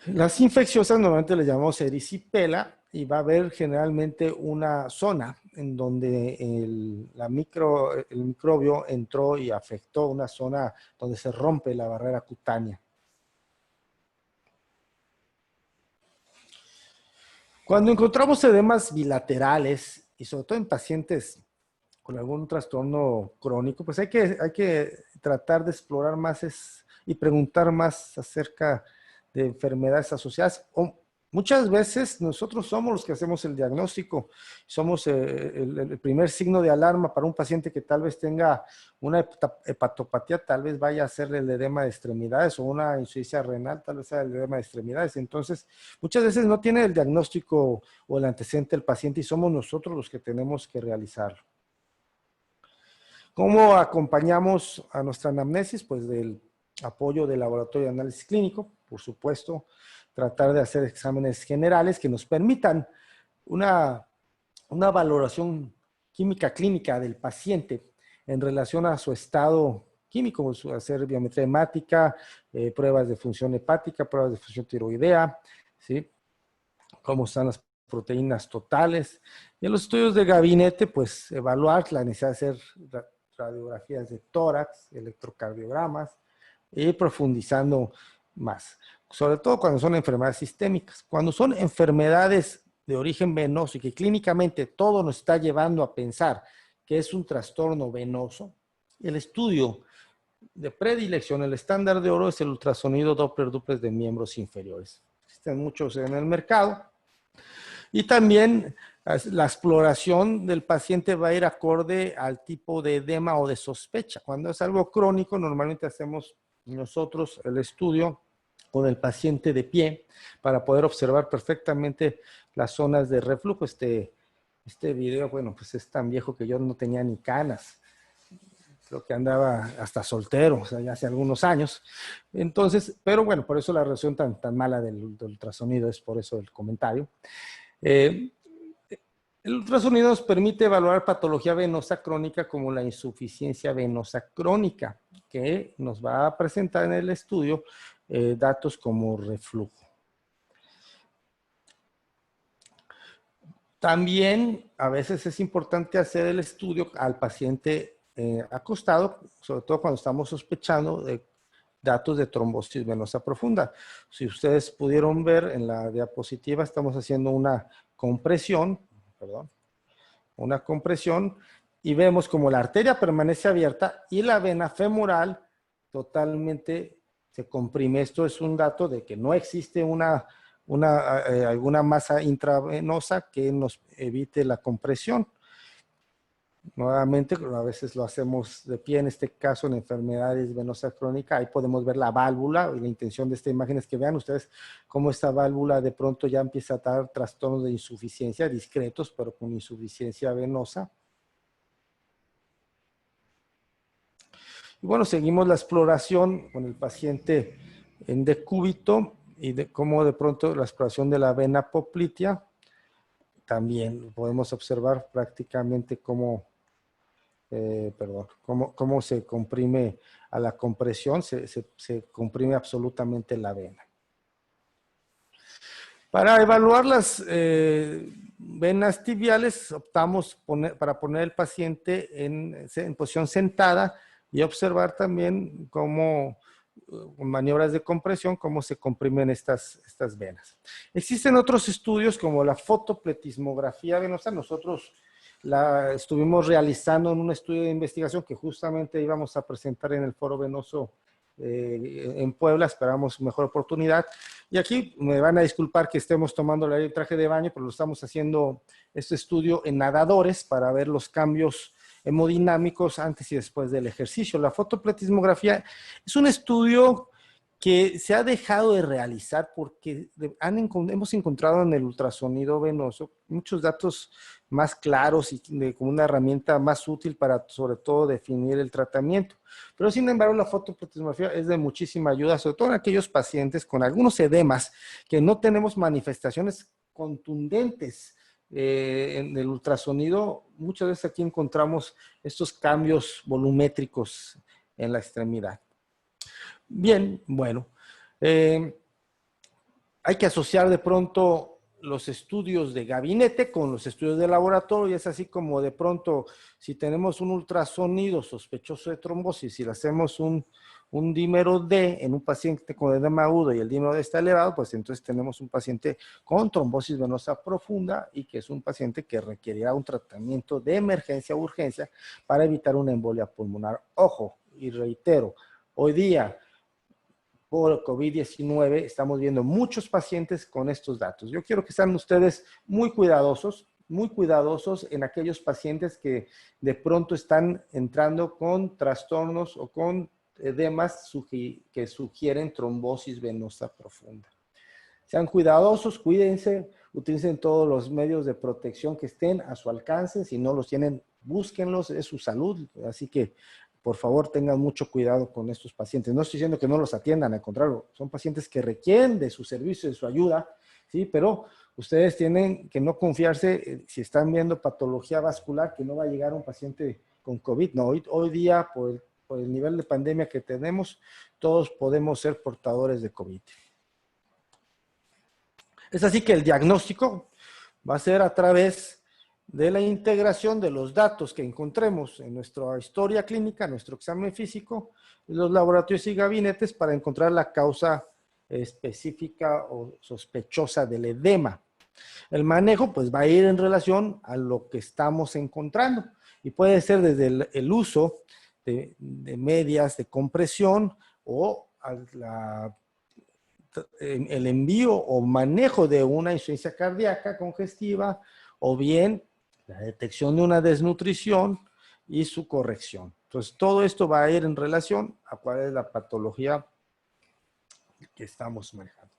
Las infecciosas normalmente le llamamos erisipela y va a haber generalmente una zona en donde el microbio entró y afectó una zona donde se rompe la barrera cutánea. Cuando encontramos edemas bilaterales, y sobre todo en pacientes con algún trastorno crónico, pues hay que tratar de explorar más y preguntar más acerca de enfermedades asociadas. Muchas veces nosotros somos los que hacemos el diagnóstico, somos el primer signo de alarma para un paciente que tal vez tenga una hepatopatía, tal vez vaya a hacerle el edema de extremidades, o una insuficiencia renal, tal vez sea el edema de extremidades. Entonces, muchas veces no tiene el diagnóstico o el antecedente del paciente y somos nosotros los que tenemos que realizarlo. ¿Cómo acompañamos a nuestra anamnesis? Pues del apoyo del laboratorio de análisis clínico, por supuesto, tratar de hacer exámenes generales que nos permitan una valoración química clínica del paciente en relación a su estado químico, hacer biometría hemática, pruebas de función hepática, pruebas de función tiroidea, ¿sí? Cómo están las proteínas totales. Y en los estudios de gabinete, pues evaluar la necesidad de hacer radiografías de tórax, electrocardiogramas, y profundizando más, sobre todo cuando son enfermedades sistémicas. Cuando son enfermedades de origen venoso y que clínicamente todo nos está llevando a pensar que es un trastorno venoso, el estudio de predilección, el estándar de oro, es el ultrasonido Doppler-Duplex de miembros inferiores. Existen muchos en el mercado. Y también la exploración del paciente va a ir acorde al tipo de edema o de sospecha. Cuando es algo crónico, normalmente hacemos nosotros el estudio con el paciente de pie para poder observar perfectamente las zonas de reflujo. Este video, bueno, pues es tan viejo que yo no tenía ni canas. Creo que andaba hasta soltero, o sea, ya hace algunos años. Entonces, pero bueno, por eso la relación tan mala del ultrasonido, es por eso el comentario. El ultrasonido nos permite evaluar patología venosa crónica como la insuficiencia venosa crónica, que nos va a presentar en el estudio datos como reflujo. También a veces es importante hacer el estudio al paciente acostado, sobre todo cuando estamos sospechando de datos de trombosis venosa profunda. Si ustedes pudieron ver en la diapositiva, estamos haciendo una compresión, y vemos como la arteria permanece abierta y la vena femoral totalmente se comprime. Esto es un dato de que no existe alguna masa intravenosa que nos evite la compresión. Nuevamente, a veces lo hacemos de pie, en este caso en enfermedades venosas crónicas, ahí podemos ver la válvula, y la intención de esta imagen es que vean ustedes cómo esta válvula de pronto ya empieza a dar trastornos de insuficiencia discretos, pero con insuficiencia venosa. Y bueno, seguimos la exploración con el paciente en decúbito y de cómo de pronto la exploración de la vena poplitea, también podemos observar prácticamente cómo se comprime a la compresión, se comprime absolutamente la vena. Para evaluar las venas tibiales, optamos para poner al paciente en posición sentada y observar también cómo, con maniobras de compresión, cómo se comprimen estas venas. Existen otros estudios como la fotopletismografía venosa. Nosotros la estuvimos realizando en un estudio de investigación que justamente íbamos a presentar en el Foro Venoso en Puebla. Esperamos mejor oportunidad. Y aquí me van a disculpar que estemos tomando el traje de baño, pero lo estamos haciendo este estudio en nadadores para ver los cambios hemodinámicos antes y después del ejercicio. La fotopletismografía es un estudio que se ha dejado de realizar porque hemos encontrado en el ultrasonido venoso muchos datos más claros y como una herramienta más útil para sobre todo definir el tratamiento. Pero sin embargo la fotopletismografía es de muchísima ayuda, sobre todo en aquellos pacientes con algunos edemas que no tenemos manifestaciones contundentes. En el ultrasonido muchas veces aquí encontramos estos cambios volumétricos en la extremidad. Bien, bueno, hay que asociar de pronto los estudios de gabinete con los estudios de laboratorio, y es así como de pronto si tenemos un ultrasonido sospechoso de trombosis y le hacemos un dímero D en un paciente con edema agudo y el dímero D está elevado, pues entonces tenemos un paciente con trombosis venosa profunda y que es un paciente que requerirá un tratamiento de emergencia o urgencia para evitar una embolia pulmonar. Ojo, y reitero, hoy día por COVID-19 estamos viendo muchos pacientes con estos datos. Yo quiero que sean ustedes muy cuidadosos en aquellos pacientes que de pronto están entrando con trastornos o con edemas que sugieren trombosis venosa profunda. Sean cuidadosos, cuídense, utilicen todos los medios de protección que estén a su alcance. Si no los tienen, búsquenlos, es su salud. Así que por favor, tengan mucho cuidado con estos pacientes. No estoy diciendo que no los atiendan, al contrario, son pacientes que requieren de su servicio, de su ayuda, ¿sí? Pero ustedes tienen que no confiarse, si están viendo patología vascular, que no va a llegar un paciente con COVID. No, hoy día, por el nivel de pandemia que tenemos, todos podemos ser portadores de COVID. Es así que el diagnóstico va a ser a través de la integración de los datos que encontremos en nuestra historia clínica, nuestro examen físico, los laboratorios y gabinetes para encontrar la causa específica o sospechosa del edema. El manejo pues va a ir en relación a lo que estamos encontrando y puede ser desde el uso de medias de compresión o el envío o manejo de una insuficiencia cardíaca congestiva o bien la detección de una desnutrición y su corrección. Entonces, todo esto va a ir en relación a cuál es la patología que estamos manejando.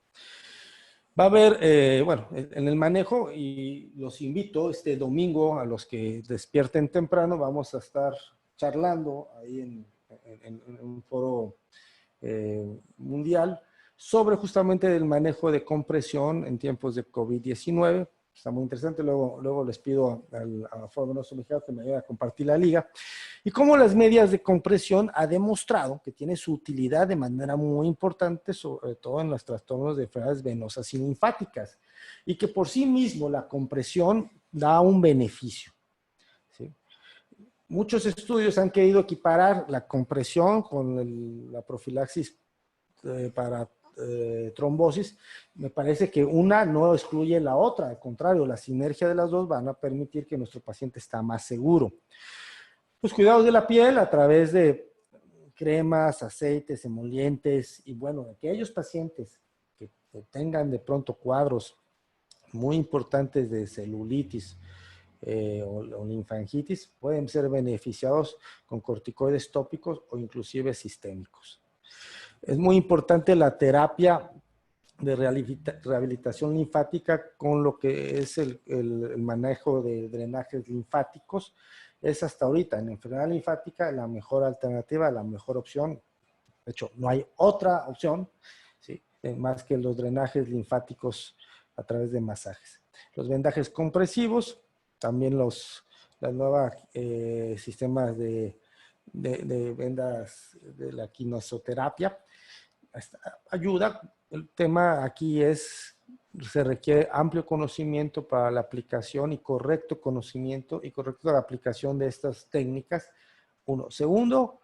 Va a haber, bueno, en el manejo, y los invito este domingo a los que despierten temprano, vamos a estar charlando ahí en un foro mundial sobre justamente el manejo de compresión en tiempos de COVID-19. Está muy interesante. Luego les pido al Foro Venoso Mexicano que me ayude a compartir la liga. Y cómo las medias de compresión ha demostrado que tiene su utilidad de manera muy importante, sobre todo en los trastornos de enfermedades venosas y linfáticas. Y que por sí mismo la compresión da un beneficio. ¿Sí? Muchos estudios han querido equiparar la compresión con la profilaxis para trombosis. Me parece que una no excluye la otra, al contrario, la sinergia de las dos van a permitir que nuestro paciente está más seguro. Los cuidados de la piel a través de cremas, aceites, emolientes y bueno, aquellos pacientes que tengan de pronto cuadros muy importantes de celulitis o linfangitis pueden ser beneficiados con corticoides tópicos o inclusive sistémicos. Es muy importante la terapia de rehabilitación linfática con lo que es el manejo de drenajes linfáticos. Es hasta ahorita en enfermedad linfática la mejor alternativa, la mejor opción. De hecho, no hay otra opción, ¿sí? Más que los drenajes linfáticos a través de masajes. Los vendajes compresivos, también los nuevos sistemas de vendas de la quinosoterapia, ayuda. El tema aquí se requiere amplio conocimiento para la aplicación y correcto conocimiento y correcta aplicación de estas técnicas. Uno. Segundo,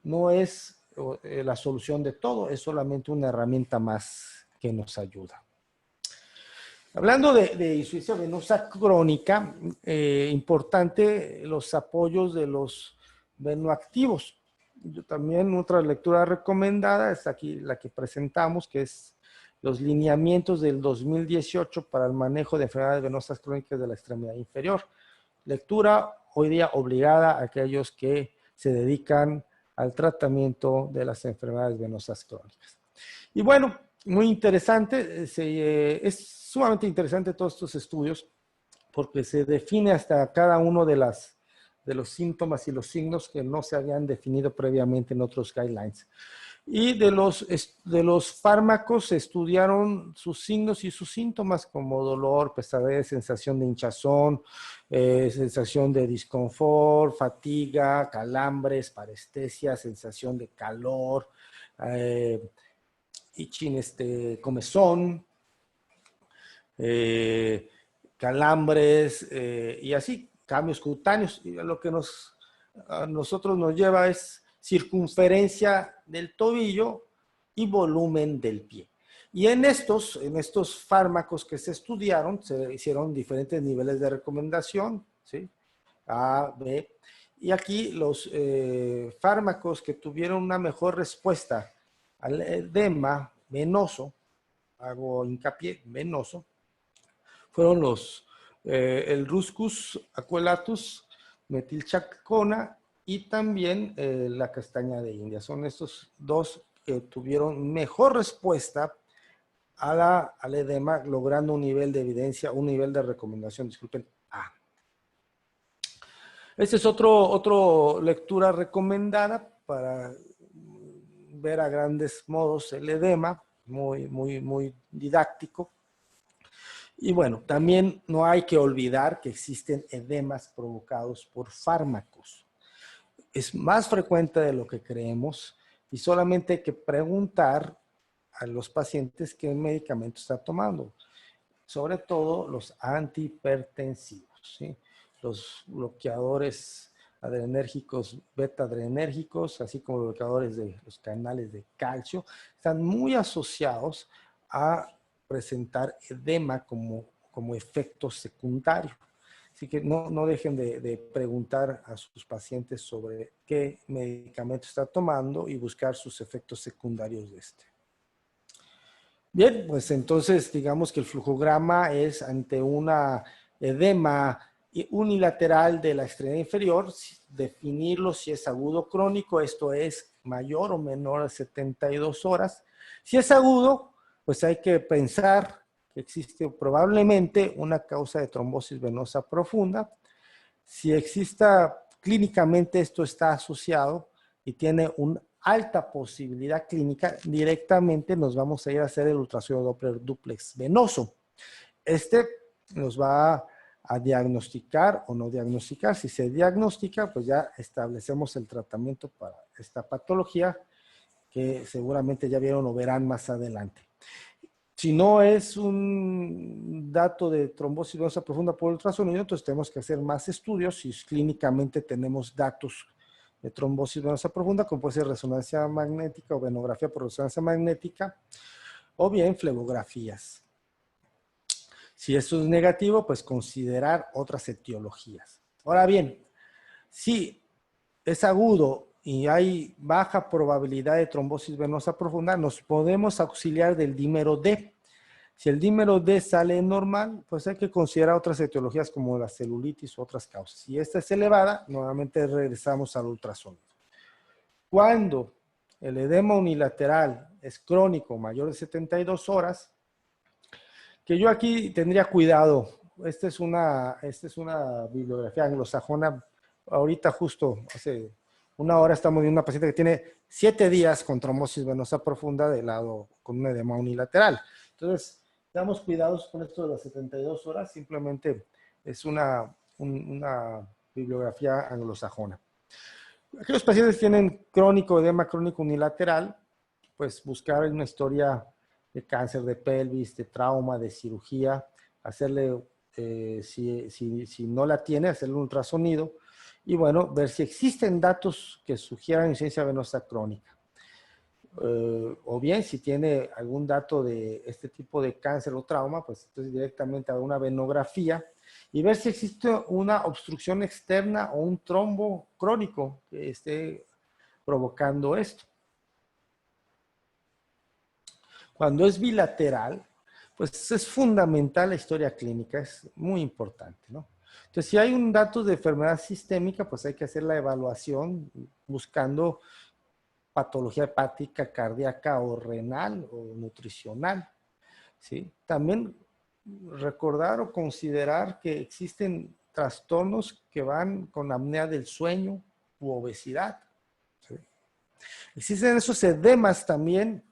no es la solución de todo, es solamente una herramienta más que nos ayuda. Hablando de insuficiencia venosa crónica, importante los apoyos de los venoactivos. Yo también otra lectura recomendada es aquí la que presentamos, que es los lineamientos del 2018 para el manejo de enfermedades venosas crónicas de la extremidad inferior. Lectura hoy día obligada a aquellos que se dedican al tratamiento de las enfermedades venosas crónicas. Y bueno, muy interesante, es sumamente interesante todos estos estudios porque se define hasta cada uno de los síntomas y los signos que no se habían definido previamente en otros guidelines. Y de los fármacos se estudiaron sus signos y sus síntomas como dolor, pesadez, sensación de hinchazón, sensación de disconfort, fatiga, calambres, parestesia, sensación de calor, itching, comezón, calambres y así, cambios cutáneos. Y lo que a nosotros nos lleva es circunferencia del tobillo y volumen del pie. Y en estos fármacos que se estudiaron, se hicieron diferentes niveles de recomendación, ¿sí? A, B. Y aquí los fármacos que tuvieron una mejor respuesta al edema venoso, hago hincapié, venoso, fueron el Ruscus aquelatus, metilchacona y también la castaña de India. Son estos dos que tuvieron mejor respuesta al edema, logrando un nivel de evidencia, un nivel de recomendación, disculpen, A. Esta es otra lectura recomendada para ver a grandes modos el edema, muy didáctico. Y bueno, también no hay que olvidar que existen edemas provocados por fármacos. Es más frecuente de lo que creemos y solamente hay que preguntar a los pacientes qué medicamento está tomando. Sobre todo los antihipertensivos, ¿sí? Los bloqueadores adrenérgicos, beta-adrenérgicos, así como los bloqueadores de los canales de calcio, están muy asociados a presentar edema como efecto secundario. Así que no dejen de preguntar a sus pacientes sobre qué medicamento está tomando y buscar sus efectos secundarios de este. Bien, pues entonces digamos que el flujograma es ante una edema unilateral de la extremidad inferior, definirlo si es agudo o crónico, esto es mayor o menor a 72 horas. Si es agudo, pues hay que pensar que existe probablemente una causa de trombosis venosa profunda. Si exista clínicamente esto está asociado y tiene una alta posibilidad clínica, directamente nos vamos a ir a hacer el ultrasonido Doppler duplex venoso. nos va a diagnosticar o no diagnosticar. Si se diagnostica, pues ya establecemos el tratamiento para esta patología que seguramente ya vieron o verán más adelante. Si no es un dato de trombosis venosa profunda por ultrasonido, entonces tenemos que hacer más estudios si clínicamente tenemos datos de trombosis venosa profunda, como puede ser resonancia magnética o venografía por resonancia magnética, o bien flebografías. Si eso es negativo, pues considerar otras etiologías. Ahora bien, si es agudo y hay baja probabilidad de trombosis venosa profunda, nos podemos auxiliar del dímero D. Si el dímero D sale normal, pues hay que considerar otras etiologías como la celulitis u otras causas. Si esta es elevada, nuevamente regresamos al ultrasonido. Cuando el edema unilateral es crónico, mayor de 72 horas, que yo aquí tendría cuidado. Esta es una bibliografía anglosajona. Ahorita justo hace una hora estamos viendo una paciente que tiene 7 días con trombosis venosa profunda de lado con un edema unilateral. Entonces, damos cuidados con esto de las 72 horas. Simplemente es una bibliografía anglosajona. Aquellos pacientes que tienen crónico edema crónico unilateral, pues buscar una historia de cáncer de pelvis, de trauma, de cirugía, hacerle, si no la tiene, hacerle un ultrasonido y bueno, ver si existen datos que sugieran insuficiencia venosa crónica. O bien, si tiene algún dato de este tipo de cáncer o trauma, pues entonces directamente a una venografía y ver si existe una obstrucción externa o un trombo crónico que esté provocando esto. Cuando es bilateral, pues es fundamental la historia clínica, es muy importante, ¿no? Entonces, si hay un dato de enfermedad sistémica, pues hay que hacer la evaluación buscando patología hepática, cardíaca o renal o nutricional, ¿sí? También recordar o considerar que existen trastornos que van con apnea del sueño u obesidad, ¿sí? Existen esos edemas también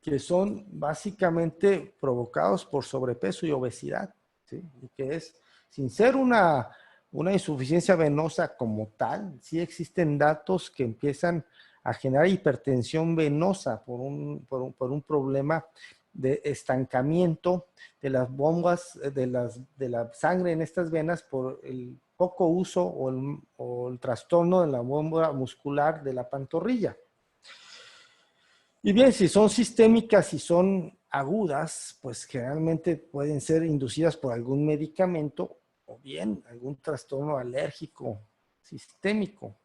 que son básicamente provocados por sobrepeso y obesidad, ¿sí? Y que es, sin ser una insuficiencia venosa como tal, sí existen datos que empiezan a generar hipertensión venosa por un problema de estancamiento de las bombas, de la sangre en estas venas por el poco uso o el trastorno de la bomba muscular de la pantorrilla. Y bien, si son sistémicas y son agudas, pues generalmente pueden ser inducidas por algún medicamento o bien algún trastorno alérgico sistémico.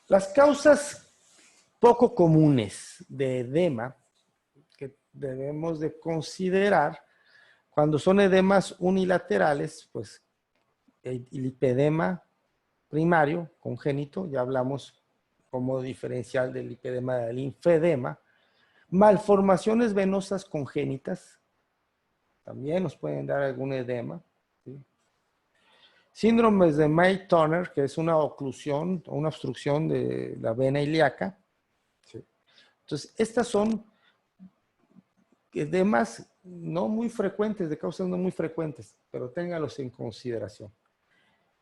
Las causas poco comunes de edema que debemos de considerar cuando son edemas unilaterales, pues el lipedema primario, congénito, ya hablamos como diferencial del lipedema del linfedema. Malformaciones venosas congénitas, también nos pueden dar algún edema, ¿sí? Síndromes de May-Turner, que es una oclusión o una obstrucción de la vena ilíaca, ¿sí? Entonces, estas son edemas no muy frecuentes, de causas no muy frecuentes, pero ténganlos en consideración.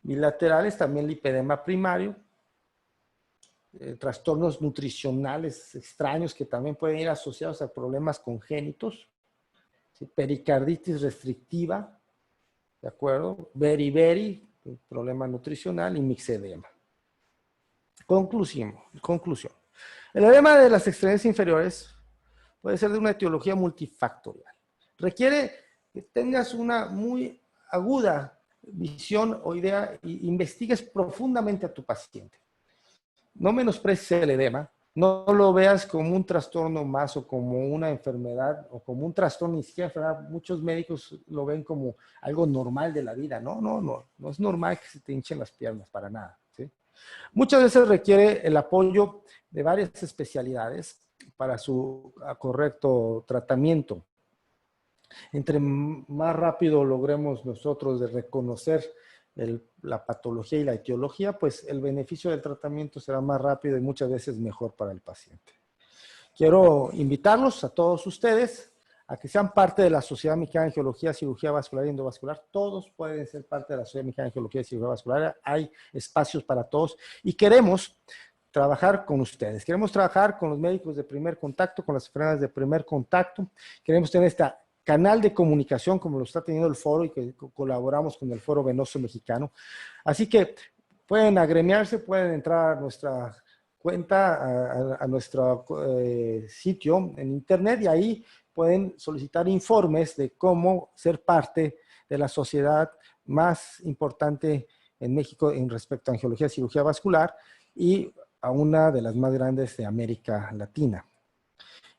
Bilaterales, también lipedema primario, trastornos nutricionales extraños que también pueden ir asociados a problemas congénitos, ¿sí? Pericarditis restrictiva, ¿de acuerdo? Beriberi, problema nutricional y mixedema. Conclusión. El edema de las extremidades inferiores puede ser de una etiología multifactorial. Requiere que tengas una muy aguda visión o idea y investigues profundamente a tu paciente. No menosprecies el edema, no lo veas como un trastorno más o como una enfermedad o como un trastorno, ni siquiera enfermedad. Muchos médicos lo ven como algo normal de la vida. No es normal que se te hinchen las piernas, para nada, ¿sí? Muchas veces requiere el apoyo de varias especialidades para su correcto tratamiento. Entre más rápido logremos nosotros de reconocer la patología y la etiología, pues el beneficio del tratamiento será más rápido y muchas veces mejor para el paciente. Quiero invitarlos a todos ustedes a que sean parte de la Sociedad Mexicana de Angiología, Cirugía Vascular y Endovascular. Todos pueden ser parte de la Sociedad Mexicana de Angiología y Cirugía Vascular. Hay espacios para todos y queremos trabajar con ustedes. Queremos trabajar con los médicos de primer contacto, con las enfermeras de primer contacto. Queremos tener este canal de comunicación como lo está teniendo el foro y que colaboramos con el Foro Venoso Mexicano. Así que pueden agremiarse, pueden entrar a nuestra cuenta, a nuestro sitio en internet y ahí pueden solicitar informes de cómo ser parte de la sociedad más importante en México en respecto a angiología y cirugía vascular y a una de las más grandes de América Latina.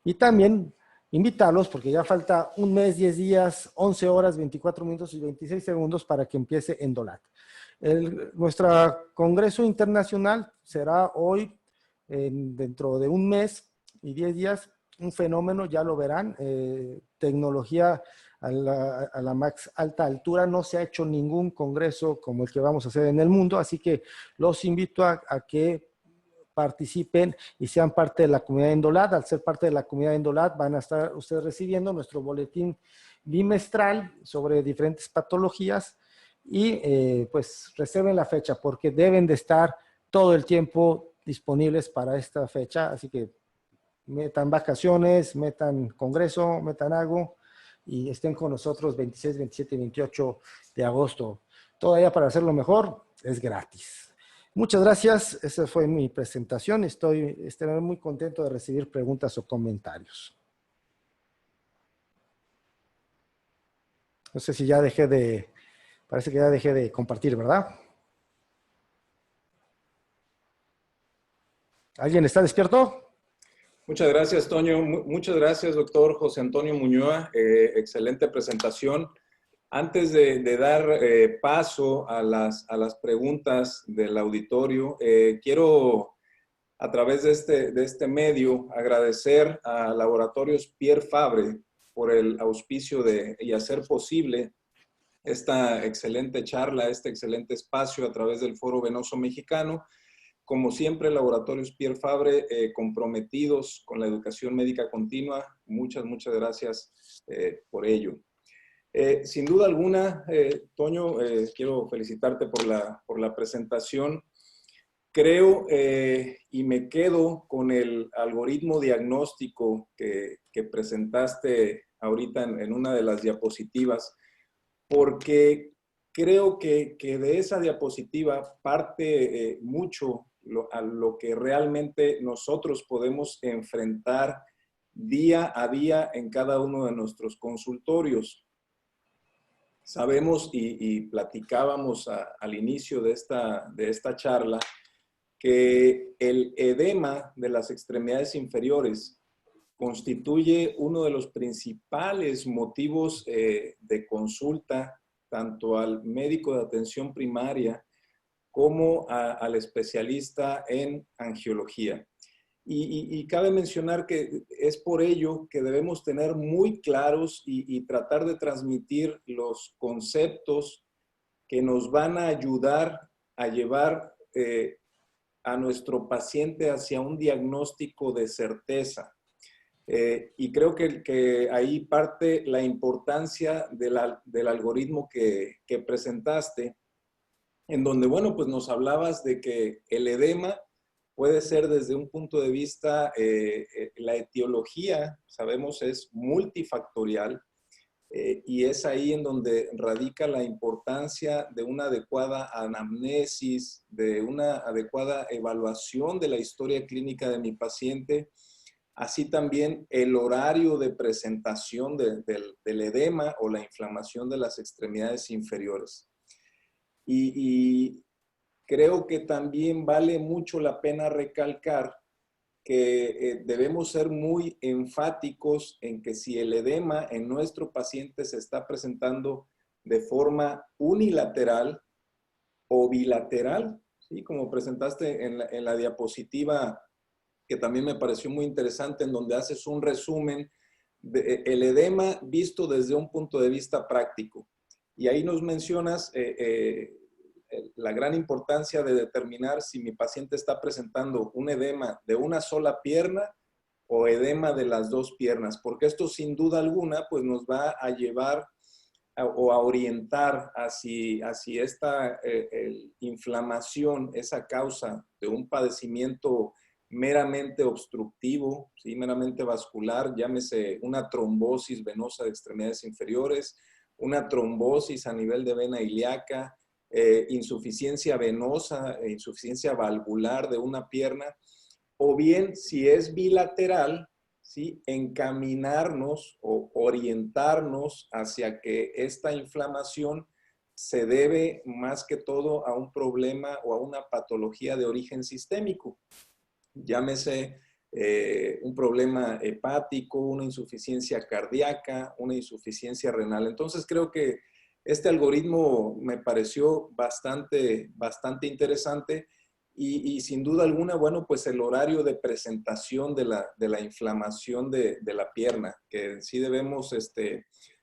Y también invitarlos, porque ya falta un mes, 10 días, 11 horas, 24 minutos y 26 segundos para que empiece ENDOLAT. Nuestro Congreso Internacional será hoy, dentro de un mes y 10 días, un fenómeno, ya lo verán, tecnología a la más alta altura. No se ha hecho ningún congreso como el que vamos a hacer en el mundo, así que los invito a que participen y sean parte de la comunidad ENDOLAT. Al ser parte de la comunidad ENDOLAT van a estar ustedes recibiendo nuestro boletín bimestral sobre diferentes patologías y pues reserven la fecha porque deben de estar todo el tiempo disponibles para esta fecha, así que metan vacaciones, metan congreso, metan algo y estén con nosotros 26, 27 y 28 de agosto. Todavía para hacerlo mejor es gratis. Muchas gracias, esa fue mi presentación. Estoy muy contento de recibir preguntas o comentarios. No sé si ya parece que ya dejé de compartir, ¿verdad? ¿Alguien está despierto? Muchas gracias, Toño. Muchas gracias, doctor José Antonio Muñoa. Excelente presentación. Antes de dar paso a las preguntas del auditorio, quiero, a través de este medio, agradecer a Laboratorios Pierre Fabre por el auspicio y hacer posible esta excelente charla, este excelente espacio a través del Foro Venoso Mexicano. Como siempre, Laboratorios Pierre Fabre comprometidos con la educación médica continua. Muchas muchas por ello. Sin duda alguna, Toño, quiero felicitarte por la presentación. Creo y me quedo con el algoritmo diagnóstico que presentaste ahorita en una de las diapositivas, porque creo que de esa diapositiva parte mucho a lo que realmente nosotros podemos enfrentar día a día en cada uno de nuestros consultorios. Sabemos y platicábamos al inicio de esta charla que el edema de las extremidades inferiores constituye uno de los principales motivos de consulta tanto al médico de atención primaria como al especialista en angiología. Y cabe mencionar que es por ello que debemos tener muy claros y tratar de transmitir los conceptos que nos van a ayudar a llevar a nuestro paciente hacia un diagnóstico de certeza. Y creo que ahí parte la importancia del algoritmo que presentaste, en donde, bueno, pues nos hablabas de que el edema puede ser desde un punto de vista, la etiología, sabemos, es multifactorial, y es ahí en donde radica la importancia de una adecuada anamnesis, de una adecuada evaluación de la historia clínica de mi paciente, así también el horario de presentación del edema o la inflamación de las extremidades inferiores. Y creo que también vale mucho la pena recalcar que debemos ser muy enfáticos en que si el edema en nuestro paciente se está presentando de forma unilateral o bilateral, ¿sí? Como presentaste en la diapositiva, que también me pareció muy interesante, en donde haces un resumen del edema visto desde un punto de vista práctico. Y ahí nos mencionas la gran importancia de determinar si mi paciente está presentando un edema de una sola pierna o edema de las dos piernas, porque esto sin duda alguna pues nos va a llevar o a orientar hacia esta inflamación, esa causa de un padecimiento meramente obstructivo, ¿sí? Meramente vascular, llámese una trombosis venosa de extremidades inferiores, una trombosis a nivel de vena ilíaca, insuficiencia venosa, insuficiencia valvular de una pierna, o bien si es bilateral, ¿sí? Encaminarnos o orientarnos hacia que esta inflamación se debe más que todo a un problema o a una patología de origen sistémico. Llámese un problema hepático, una insuficiencia cardíaca, una insuficiencia renal. Entonces creo que este algoritmo me pareció bastante interesante y sin duda alguna, bueno, pues el horario de presentación de la inflamación de la pierna, que sí debemos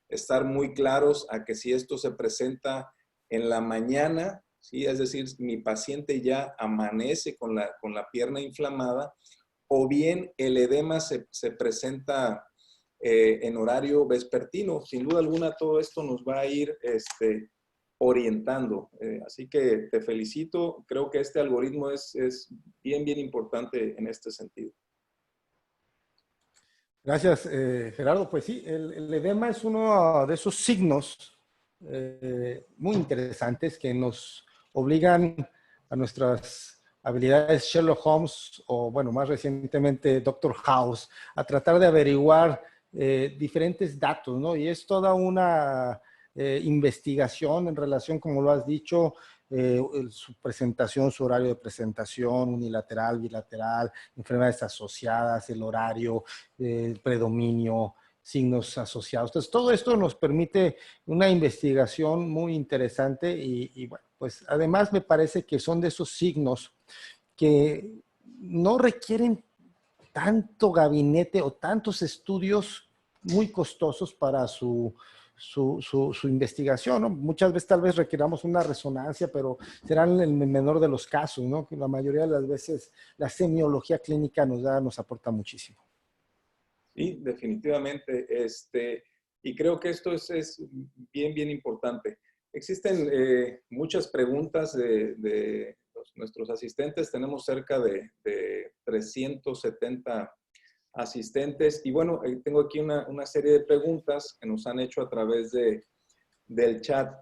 estar muy claros a que si esto se presenta en la mañana, ¿sí? Es decir, mi paciente ya amanece con la pierna inflamada, o bien el edema se presenta en horario vespertino. Sin duda alguna, todo esto nos va a ir orientando. Así que te felicito. Creo que este algoritmo es bien importante en este sentido. Gracias, Gerardo. Pues sí, el edema es uno de esos signos muy interesantes que nos obligan a nuestras habilidades Sherlock Holmes o, bueno, más recientemente Doctor House, a tratar de averiguar diferentes datos, ¿no? Y es toda una investigación en relación, como lo has dicho, su presentación, su horario de presentación, unilateral, bilateral, enfermedades asociadas, el horario, el predominio, signos asociados. Entonces, todo esto nos permite una investigación muy interesante y bueno, pues además me parece que son de esos signos que no requieren tanto gabinete o tantos estudios muy costosos para su investigación, ¿no? Muchas veces tal vez requiramos una resonancia, pero serán en el menor de los casos, ¿no? Que la mayoría de las veces la semiología clínica nos aporta muchísimo. Sí, definitivamente. Y creo que esto es bien importante. Existen muchas preguntas de nuestros asistentes. Tenemos cerca de 370 asistentes. Y bueno, tengo aquí una serie de preguntas que nos han hecho a través del chat.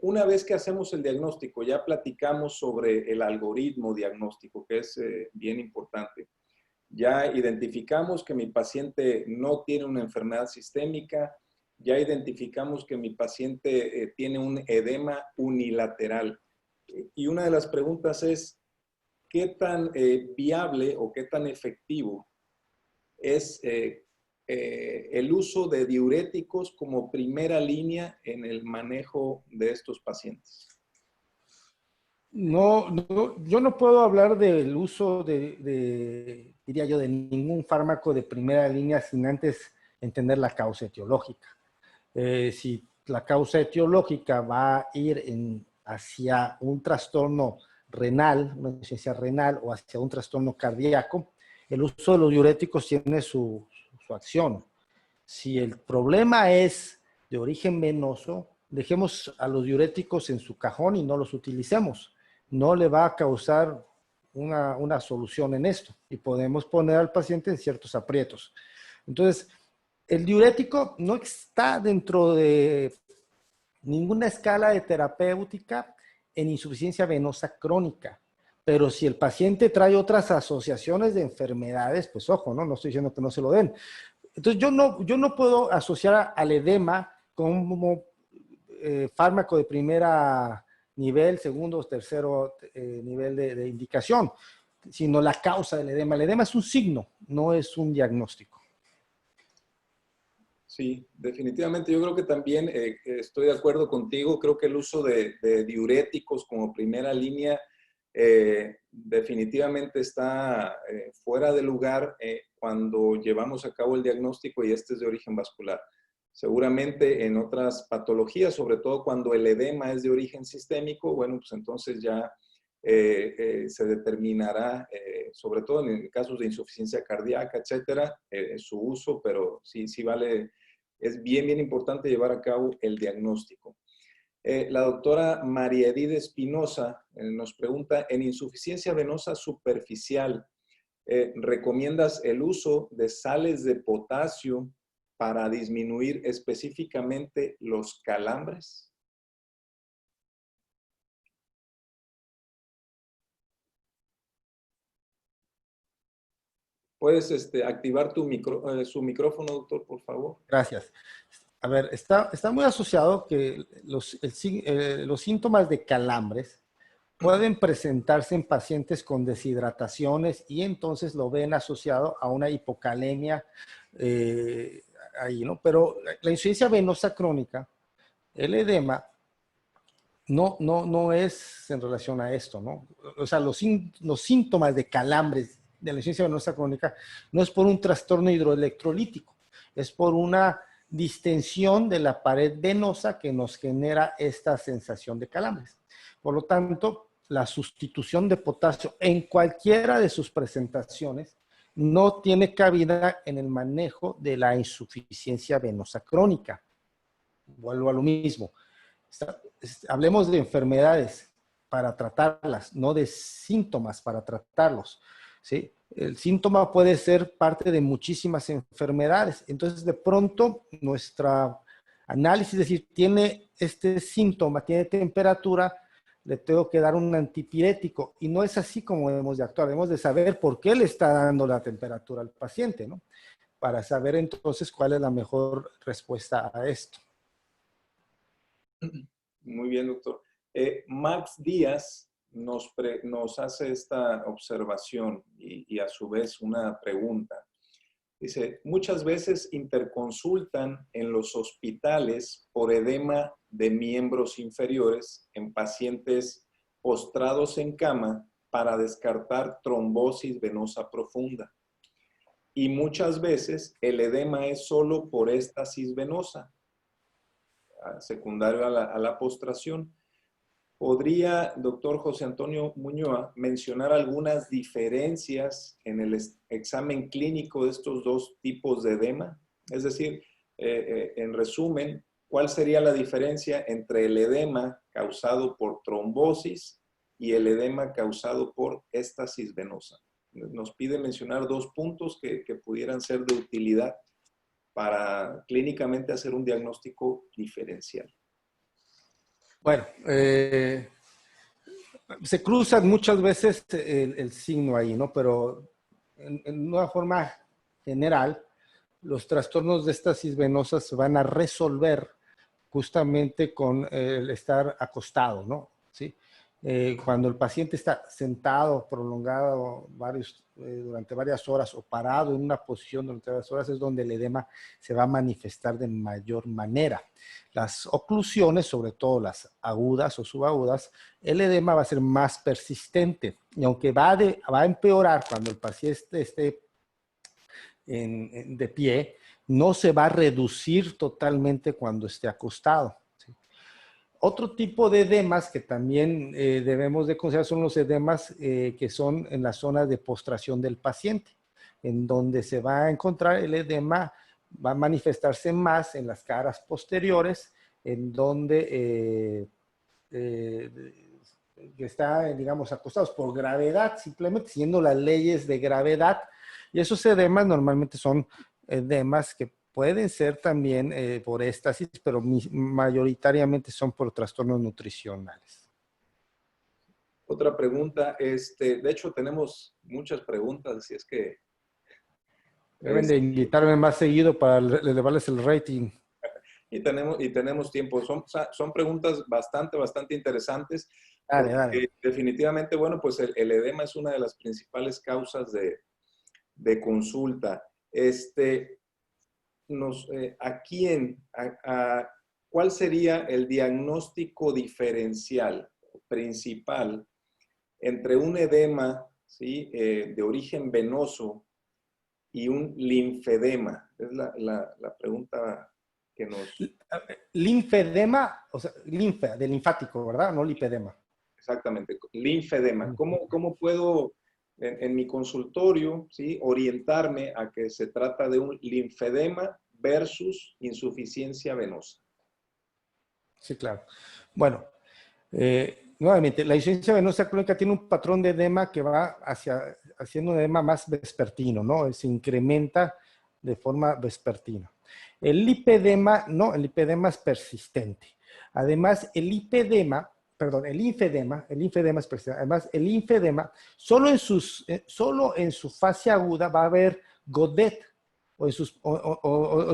Una vez que hacemos el diagnóstico, ya platicamos sobre el algoritmo diagnóstico, que es bien importante. Ya identificamos que mi paciente no tiene una enfermedad sistémica, ya identificamos que mi paciente tiene un edema unilateral. Y una de las preguntas es, ¿qué tan viable o qué tan efectivo es el uso de diuréticos como primera línea en el manejo de estos pacientes? No, yo no puedo hablar del uso diría yo, de ningún fármaco de primera línea sin antes entender la causa etiológica. Si la causa etiológica va a ir hacia un trastorno renal, una insuficiencia renal o hacia un trastorno cardíaco, el uso de los diuréticos tiene su acción. Si el problema es de origen venoso, dejemos a los diuréticos en su cajón y no los utilicemos. No le va a causar una solución en esto y podemos poner al paciente en ciertos aprietos. Entonces, el diurético no está dentro de ninguna escala de terapéutica en insuficiencia venosa crónica. Pero si el paciente trae otras asociaciones de enfermedades, pues ojo, no estoy diciendo que no se lo den. Entonces yo no puedo asociar al edema como fármaco de primera nivel, segundo o tercero nivel de indicación, sino la causa del edema. El edema es un signo, no es un diagnóstico. Sí, definitivamente. Yo creo que también estoy de acuerdo contigo. Creo que el uso de diuréticos como primera línea definitivamente está fuera de lugar cuando llevamos a cabo el diagnóstico y este es de origen vascular. Seguramente en otras patologías, sobre todo cuando el edema es de origen sistémico, bueno, pues entonces ya se determinará, sobre todo en casos de insuficiencia cardíaca, etcétera, su uso, pero sí vale, es bien importante llevar a cabo el diagnóstico. La doctora María Edith Espinosa nos pregunta, en insuficiencia venosa superficial, ¿recomiendas el uso de sales de potasio para disminuir específicamente los calambres? ¿Puedes activar su micrófono, doctor, por favor? Gracias. A ver, está muy asociado que los síntomas de calambres pueden presentarse en pacientes con deshidrataciones y entonces lo ven asociado a una hipocalemia ahí, ¿no? Pero la insuficiencia venosa crónica, el edema, no es en relación a esto, ¿no? O sea, los síntomas de calambres de la insuficiencia venosa crónica no es por un trastorno hidroelectrolítico, es por una distensión de la pared venosa que nos genera esta sensación de calambres. Por lo tanto, la sustitución de potasio en cualquiera de sus presentaciones no tiene cabida en el manejo de la insuficiencia venosa crónica. Vuelvo a lo mismo. Hablemos de enfermedades para tratarlas, no de síntomas para tratarlos, ¿sí? El síntoma puede ser parte de muchísimas enfermedades. Entonces, de pronto, nuestra análisis, es decir, tiene este síntoma, tiene temperatura, le tengo que dar un antipirético. Y no es así como debemos de actuar. Debemos de saber por qué le está dando la temperatura al paciente, ¿no? Para saber entonces cuál es la mejor respuesta a esto. Muy bien, doctor. Max Díaz nos hace esta observación y a su vez una pregunta. Dice, muchas veces interconsultan en los hospitales por edema de miembros inferiores en pacientes postrados en cama para descartar trombosis venosa profunda. Y muchas veces el edema es solo por éstasis venosa, secundario a la postración. ¿Podría, doctor José Antonio Muñoa, mencionar algunas diferencias en el examen clínico de estos dos tipos de edema? Es decir, en resumen, ¿cuál sería la diferencia entre el edema causado por trombosis y el edema causado por éstasis venosa? Nos pide mencionar dos puntos que pudieran ser de utilidad para clínicamente hacer un diagnóstico diferencial. Bueno, se cruzan muchas veces el signo ahí, ¿no? Pero en una forma general, los trastornos de éstasis venosa se van a resolver justamente con el estar acostado, ¿no? ¿Sí? Cuando el paciente está sentado, prolongado durante varias horas o parado en una posición durante varias horas es donde el edema se va a manifestar de mayor manera. Las oclusiones, sobre todo las agudas o subagudas, el edema va a ser más persistente y aunque va a empeorar cuando el paciente esté de pie, no se va a reducir totalmente cuando esté acostado. ¿Sí? Otro tipo de edemas que también debemos de considerar son los edemas que son en la zona de postración del paciente, en donde se va a encontrar el edema, va a manifestarse más en las caras posteriores, en donde que está, digamos, acostados por gravedad, simplemente siguiendo las leyes de gravedad. Y esos edemas normalmente son edemas que pueden ser también por éstasis, pero mayoritariamente son por trastornos nutricionales. Otra pregunta, de hecho tenemos muchas preguntas, así es que... Deben de invitarme más seguido para elevarles el rating. Y tenemos tiempo. Son preguntas bastante interesantes. Dale. Definitivamente, bueno, pues el edema es una de las principales causas de consulta. ¿Cuál sería el diagnóstico diferencial principal entre un edema, ¿sí? De origen venoso y un linfedema? Es la pregunta que nos... Linfedema, o sea, del linfático, ¿verdad? No lipedema. exactamente, linfedema. ¿Cómo puedo en mi consultorio, ¿sí?, orientarme a que se trata de un linfedema versus insuficiencia venosa? Sí, claro. Bueno, nuevamente, la insuficiencia venosa crónica tiene un patrón de edema que va haciendo un edema más vespertino, ¿no? Se incrementa de forma vespertina. El lipedema, no, el lipedema es persistente. Además, el linfedema es persistente. Además, el linfedema, solo en su fase aguda va a haber Godet, o en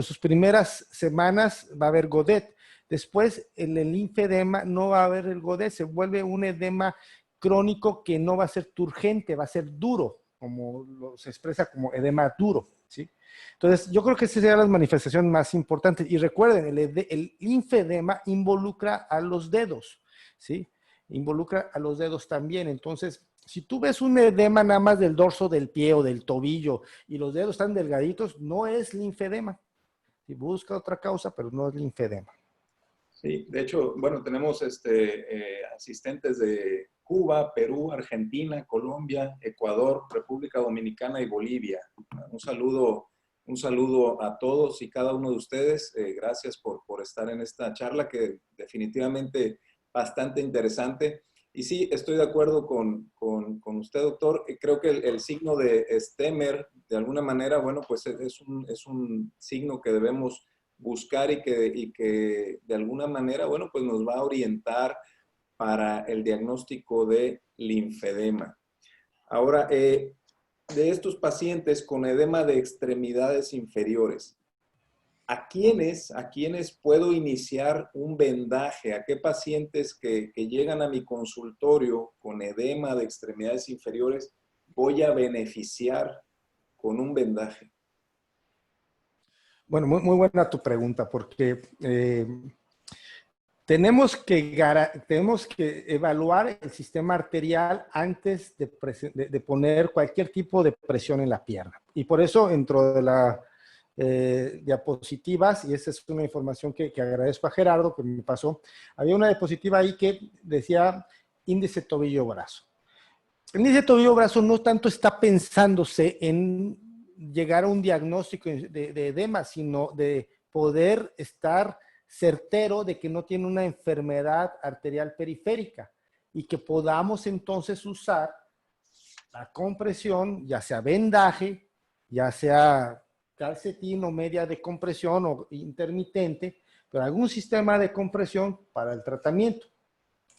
sus primeras semanas va a haber Godet. Después, en el linfedema no va a haber el Godet, se vuelve un edema crónico que no va a ser turgente, va a ser duro, como se expresa como edema duro, ¿sí? Entonces, yo creo que esas serían las manifestaciones más importantes. Y recuerden, el linfedema involucra a los dedos, ¿sí? Involucra a los dedos también. Entonces, si tú ves un edema nada más del dorso del pie o del tobillo y los dedos están delgaditos, no es linfedema. Y busca otra causa, pero no es linfedema. Sí, de hecho, bueno, tenemos asistentes de Cuba, Perú, Argentina, Colombia, Ecuador, República Dominicana y Bolivia. Un saludo a todos y cada uno de ustedes. Gracias por estar en esta charla que definitivamente bastante interesante. Y sí, estoy de acuerdo con usted, doctor. Creo que el signo de Stemmer, de alguna manera, bueno, pues es un signo que debemos buscar y que de alguna manera, bueno, pues nos va a orientar para el diagnóstico de linfedema. Ahora, de estos pacientes con edema de extremidades inferiores, ¿a quiénes puedo iniciar un vendaje? ¿A qué pacientes que llegan a mi consultorio con edema de extremidades inferiores voy a beneficiar con un vendaje? Bueno, muy buena tu pregunta, porque tenemos que evaluar el sistema arterial antes de poner cualquier tipo de presión en la pierna. Y por eso, dentro de la diapositivas, y esa es una información que agradezco a Gerardo que me pasó, había una diapositiva ahí que decía índice tobillo-brazo. El índice tobillo-brazo no tanto está pensándose en llegar a un diagnóstico de edema, sino de poder estar certero de que no tiene una enfermedad arterial periférica y que podamos entonces usar la compresión, ya sea vendaje, ya sea calcetín o media de compresión o intermitente, pero algún sistema de compresión para el tratamiento.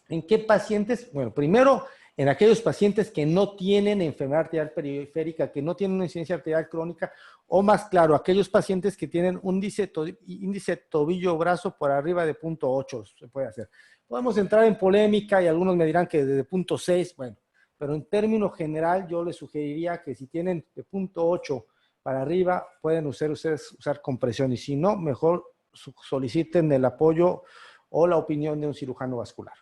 ¿En qué pacientes? Bueno, primero, en aquellos pacientes que no tienen enfermedad arterial periférica, que no tienen una insuficiencia arterial crónica, o más claro, aquellos pacientes que tienen un índice tobillo-brazo por arriba de 0.8, se puede hacer. Podemos entrar en polémica y algunos me dirán que desde 0.6, bueno, pero en términos general yo les sugeriría que si tienen de 0.8 para arriba, pueden ustedes usar compresión, y si no, mejor soliciten el apoyo o la opinión de un cirujano vascular.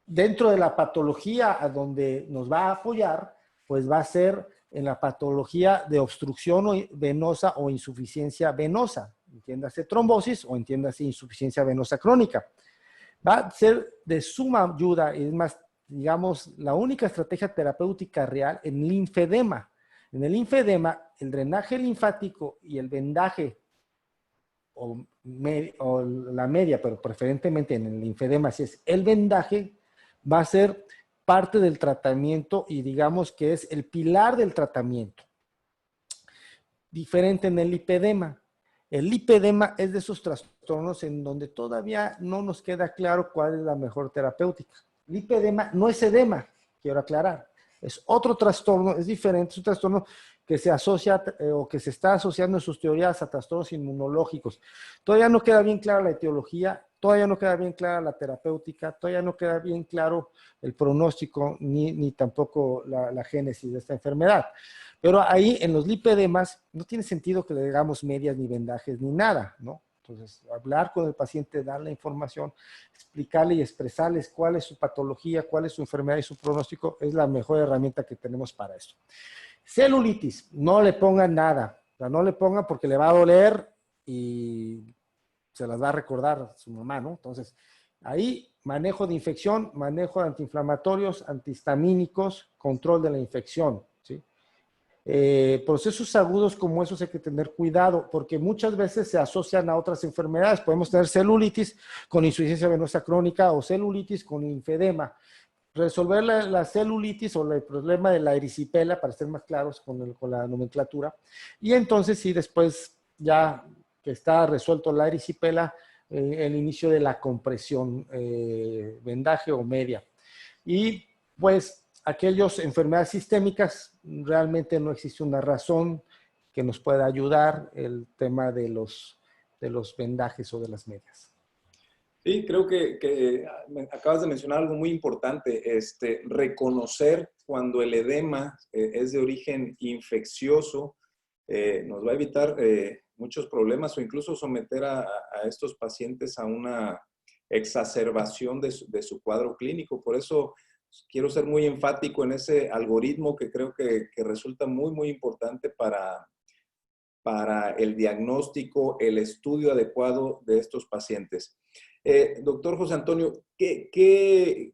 Dentro de la patología a donde nos va a apoyar, pues va a ser en la patología de obstrucción venosa o insuficiencia venosa, entiéndase trombosis o entiéndase insuficiencia venosa crónica. Va a ser de suma ayuda, es más, digamos, la única estrategia terapéutica real en linfedema. En el linfedema, el drenaje linfático y el vendaje o la media, pero preferentemente en el linfedema, si es el vendaje, va a ser parte del tratamiento y digamos que es el pilar del tratamiento. Diferente en el lipedema. El lipedema es de esos trastornos en donde todavía no nos queda claro cuál es la mejor terapéutica. Lipedema no es edema, quiero aclarar. Es otro trastorno, es diferente, es un trastorno que se asocia o que se está asociando en sus teorías a trastornos inmunológicos. Todavía no queda bien clara la etiología, todavía no queda bien clara la terapéutica, todavía no queda bien claro el pronóstico ni tampoco la génesis de esta enfermedad. Pero ahí en los lipedemas no tiene sentido que le hagamos medias ni vendajes ni nada, ¿no? Entonces, hablar con el paciente, darle información, explicarle y expresarles cuál es su patología, cuál es su enfermedad y su pronóstico, es la mejor herramienta que tenemos para esto. Celulitis, no le pongan nada, o sea, no le pongan porque le va a doler y se las va a recordar a su mamá, ¿no? Entonces, ahí manejo de infección, manejo de antiinflamatorios, antihistamínicos, control de la infección, ¿sí? Procesos agudos como esos hay que tener cuidado porque muchas veces se asocian a otras enfermedades. Podemos tener celulitis con insuficiencia venosa crónica o celulitis con linfedema. Resolver la celulitis o el problema de la erisipela, para ser más claros con la nomenclatura, y entonces sí, después ya que está resuelto la erisipela, el inicio de la compresión, vendaje o media. Y pues aquellas enfermedades sistémicas, realmente no existe una razón que nos pueda ayudar el tema de los vendajes o de las medias. Sí, creo que acabas de mencionar algo muy importante, reconocer cuando el edema es de origen infeccioso, nos va a evitar muchos problemas o incluso someter a estos pacientes a una exacerbación de su cuadro clínico. Por eso quiero ser muy enfático en ese algoritmo que creo que resulta muy, muy importante para el diagnóstico, el estudio adecuado de estos pacientes. Doctor José Antonio, ¿qué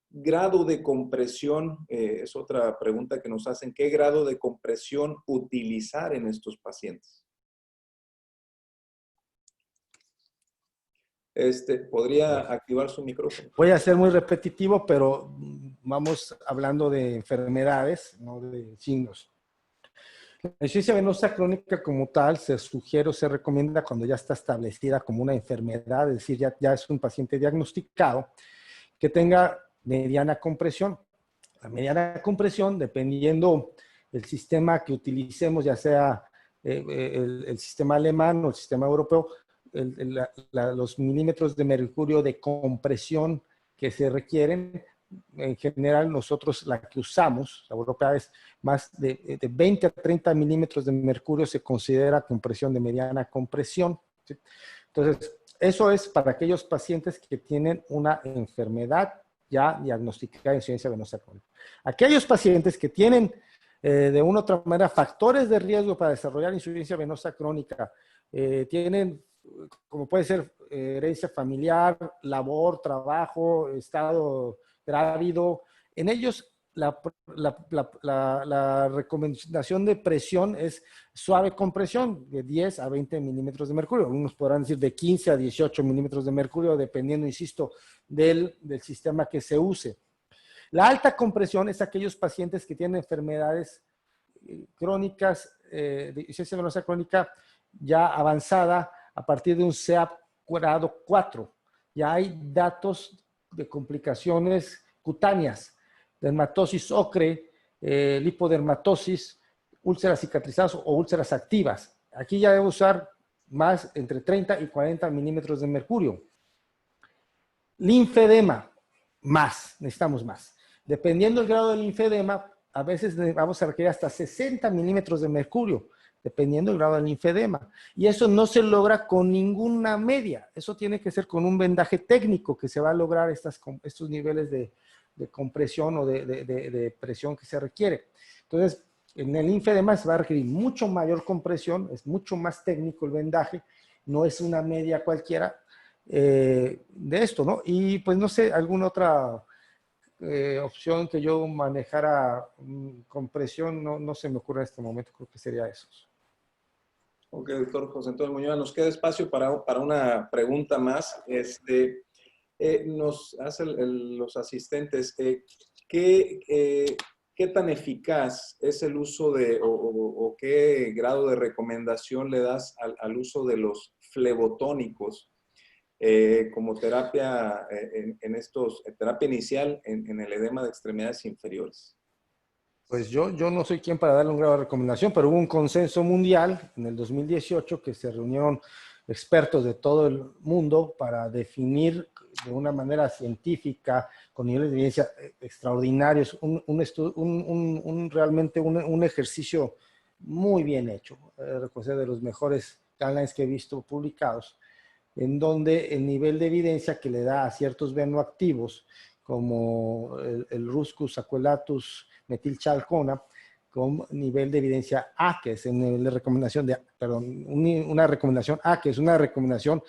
grado de compresión, es otra pregunta que nos hacen, qué grado de compresión utilizar en estos pacientes? ¿Podría activar su micrófono? Voy a ser muy repetitivo, pero vamos hablando de enfermedades, no de signos. La insuficiencia venosa crónica como tal se sugiere o se recomienda cuando ya está establecida como una enfermedad, es decir, ya es un paciente diagnosticado, que tenga mediana compresión. La mediana compresión, dependiendo del sistema que utilicemos, ya sea el sistema alemán o el sistema europeo, los milímetros de mercurio de compresión que se requieren, en general nosotros la que usamos, la europea, es más de 20 a 30 milímetros de mercurio se considera compresión de mediana compresión, ¿sí? Entonces, eso es para aquellos pacientes que tienen una enfermedad ya diagnosticada de insuficiencia venosa crónica. Aquellos pacientes que tienen de una u otra manera factores de riesgo para desarrollar insuficiencia venosa crónica, tienen, como puede ser herencia familiar, labor, trabajo, estado grávido, en ellos la recomendación de presión es suave compresión de 10 a 20 milímetros de mercurio. Algunos podrán decir de 15 a 18 milímetros de mercurio, dependiendo, insisto, del sistema que se use. La alta compresión es aquellos pacientes que tienen enfermedades crónicas, de insuficiencia venosa crónica ya avanzada a partir de un CEAP grado 4. Ya hay datos de complicaciones cutáneas, dermatosis ocre, lipodermatosis, úlceras cicatrizadas o úlceras activas. Aquí ya debe usar más entre 30 y 40 milímetros de mercurio. Linfedema, necesitamos más. Dependiendo del grado del linfedema, a veces vamos a requerir hasta 60 milímetros de mercurio, dependiendo del grado del linfedema. Y eso no se logra con ninguna media. Eso tiene que ser con un vendaje técnico que se va a lograr estos niveles de compresión o de presión que se requiere. Entonces, en el linfedema se va a requerir mucho mayor compresión, es mucho más técnico el vendaje, no es una media cualquiera de esto, ¿no? Y pues no sé, alguna otra opción que yo manejara compresión, no se me ocurre en este momento, creo que sería eso. Ok, doctor José Antonio Muñoz, nos queda espacio para una pregunta más. Nos hacen los asistentes, ¿qué tan eficaz es el uso o qué grado de recomendación le das al uso de los flebotónicos como terapia terapia inicial en el edema de extremidades inferiores? Pues yo no soy quien para darle un grado de recomendación, pero hubo un consenso mundial en el 2018 que se reunieron expertos de todo el mundo para definir de una manera científica, con niveles de evidencia extraordinarios, realmente un ejercicio muy bien hecho, de los mejores guidelines que he visto publicados, en donde el nivel de evidencia que le da a ciertos venoactivos, como el Ruscus, Aquelatus, metilchalcona, con nivel de evidencia A, que es el nivel de recomendación de, perdón, una recomendación A, que es una recomendación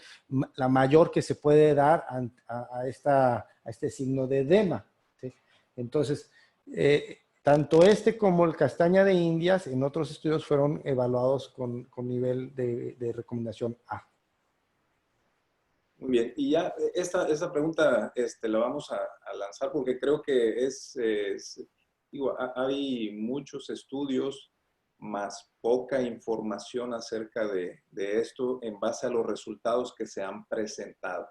la mayor que se puede dar a este signo de edema, ¿sí? Entonces, tanto este como el castaña de Indias en otros estudios fueron evaluados con nivel de recomendación A. Muy bien, y ya esta pregunta la vamos a lanzar porque creo que digo, hay muchos estudios más poca información acerca de esto en base a los resultados que se han presentado.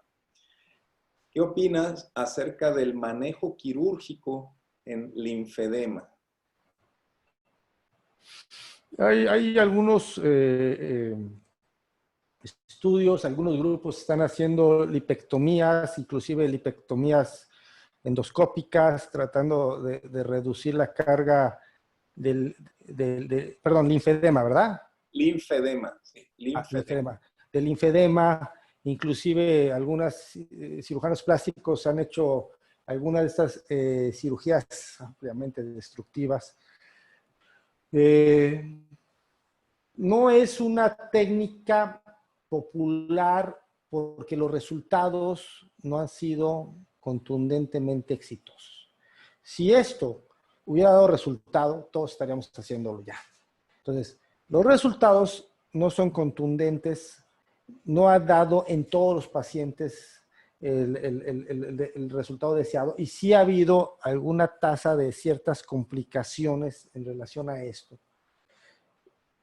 ¿Qué opinas acerca del manejo quirúrgico en linfedema? Hay algunos estudios, algunos grupos están haciendo lipectomías, inclusive lipectomías endoscópicas, tratando de reducir la carga perdón, linfedema, ¿verdad? Linfedema, sí, Linfedema. Del linfedema, inclusive algunos cirujanos plásticos han hecho algunas de estas cirugías ampliamente destructivas. No es una técnica popular porque los resultados no han sido contundentemente exitosos. Si esto hubiera dado resultado, todos estaríamos haciéndolo ya. Entonces, los resultados no son contundentes, no ha dado en todos los pacientes el resultado deseado, y sí ha habido alguna tasa de ciertas complicaciones en relación a esto.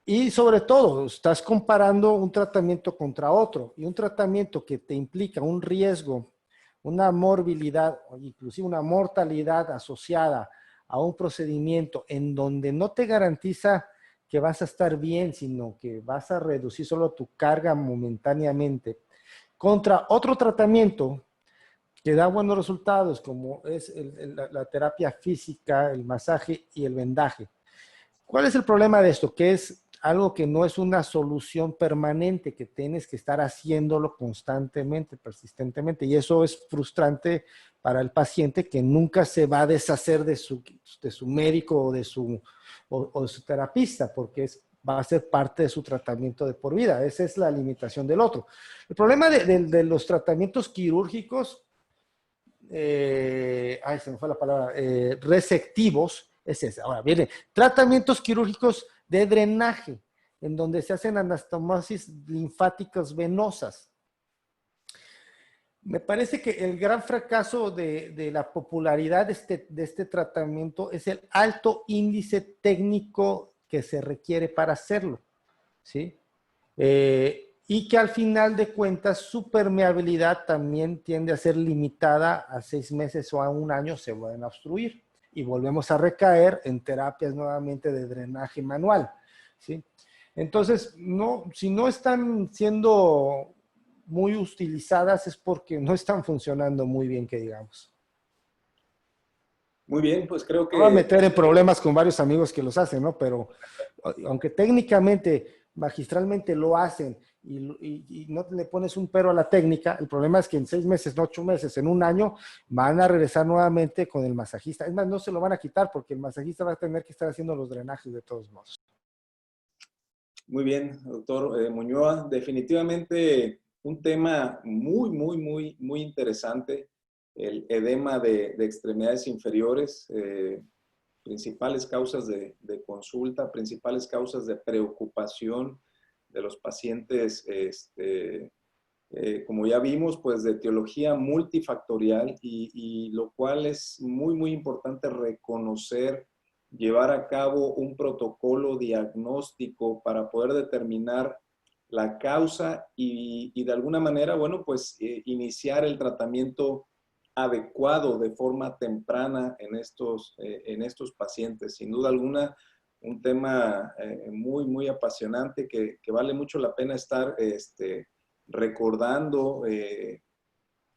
Y sobre todo, estás comparando un tratamiento contra otro, y un tratamiento que te implica un riesgo, una morbilidad, o inclusive una mortalidad asociada a un procedimiento en donde no te garantiza que vas a estar bien, sino que vas a reducir solo tu carga momentáneamente, contra otro tratamiento que da buenos resultados, como es la terapia física, el masaje y el vendaje. ¿Cuál es el problema de esto? Que es algo que no es una solución permanente, que tienes que estar haciéndolo constantemente, persistentemente, y eso es frustrante para el paciente, que nunca se va a deshacer de su médico o de su terapista, porque va a ser parte de su tratamiento de por vida. Esa es la limitación del otro. El problema de los tratamientos quirúrgicos, se me fue la palabra, resectivos, es ese. Ahora viene tratamientos quirúrgicos de drenaje, en donde se hacen anastomosis linfáticas venosas. Me parece que el gran fracaso de la popularidad de este tratamiento es el alto índice técnico que se requiere para hacerlo, ¿sí? Y que al final de cuentas su permeabilidad también tiende a ser limitada a 6 meses o a 1 año, se pueden obstruir y volvemos a recaer en terapias nuevamente de drenaje manual, ¿sí? Entonces, si no están siendo muy utilizadas es porque no están funcionando muy bien, que digamos. Muy bien, pues creo que... Me voy a meter en problemas con varios amigos que los hacen, ¿no? Pero aunque técnicamente, magistralmente lo hacen y no le pones un pero a la técnica, el problema es que en 6 meses, 8 meses, en 1 año, van a regresar nuevamente con el masajista. Es más, no se lo van a quitar porque el masajista va a tener que estar haciendo los drenajes de todos modos. Muy bien, doctor Muñoa. Definitivamente un tema muy interesante, el edema de extremidades inferiores, principales causas de consulta, principales causas de preocupación de los pacientes, como ya vimos, pues de etiología multifactorial y lo cual es muy importante reconocer, llevar a cabo un protocolo diagnóstico para poder determinar la causa y de alguna manera, bueno, pues iniciar el tratamiento adecuado de forma temprana en estos pacientes. Sin duda alguna, un tema muy apasionante que vale mucho la pena estar recordando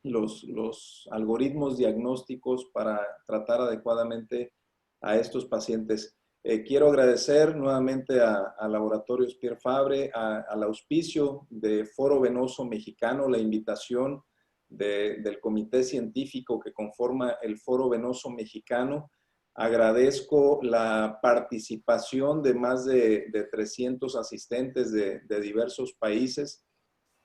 los algoritmos diagnósticos para tratar adecuadamente a estos pacientes. Quiero agradecer nuevamente a Laboratorios Pierre Fabre, al auspicio de Foro Venoso Mexicano, la invitación del comité científico que conforma el Foro Venoso Mexicano Agradezco la participación de más de 300 asistentes de diversos países.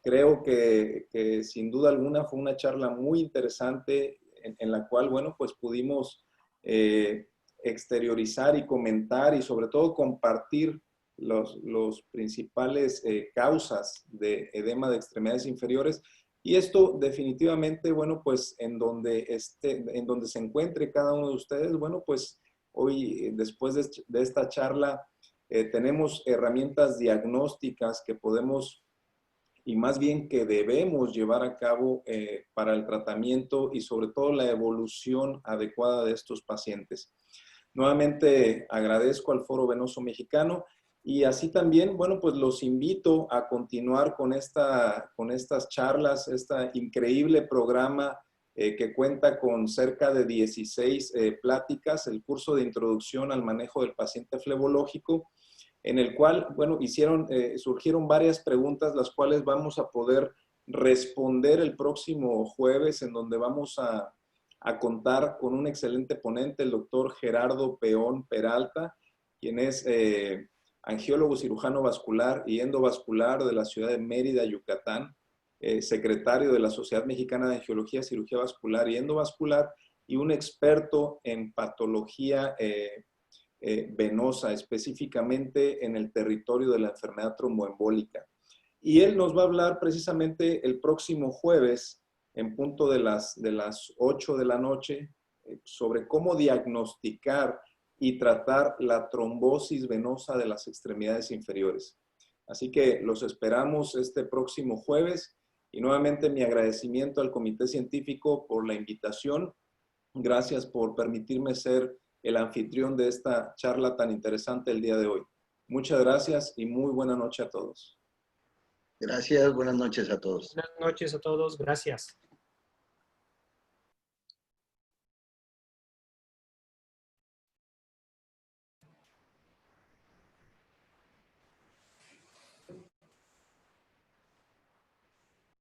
Creo que sin duda alguna fue una charla muy interesante en la cual, bueno, pues pudimos exteriorizar y comentar y sobre todo compartir los principales causas de edema de extremidades inferiores. Y esto definitivamente, bueno, pues en donde se encuentre cada uno de ustedes, bueno, pues hoy, después de esta charla, tenemos herramientas diagnósticas que podemos y más bien que debemos llevar a cabo para el tratamiento y sobre todo la evolución adecuada de estos pacientes. Nuevamente agradezco al Foro Venoso Mexicano y así también, bueno, pues los invito a continuar con estas charlas, este increíble programa que cuenta con cerca de 16 pláticas, el curso de introducción al manejo del paciente flebológico, en el cual, bueno, surgieron varias preguntas, las cuales vamos a poder responder el próximo jueves, en donde vamos a contar con un excelente ponente, el doctor Gerardo Peón Peralta, quien es angiólogo cirujano vascular y endovascular de la ciudad de Mérida, Yucatán, secretario de la Sociedad Mexicana de Angiología, Cirugía Vascular y Endovascular, y un experto en patología venosa, específicamente en el territorio de la enfermedad tromboembólica. Y él nos va a hablar precisamente el próximo jueves, en punto de las 8 de la noche, sobre cómo diagnosticar y tratar la trombosis venosa de las extremidades inferiores. Así que los esperamos este próximo jueves y nuevamente mi agradecimiento al Comité Científico por la invitación. Gracias por permitirme ser el anfitrión de esta charla tan interesante el día de hoy. Muchas gracias y muy buena noche a todos. Gracias, buenas noches a todos. Buenas noches a todos, gracias.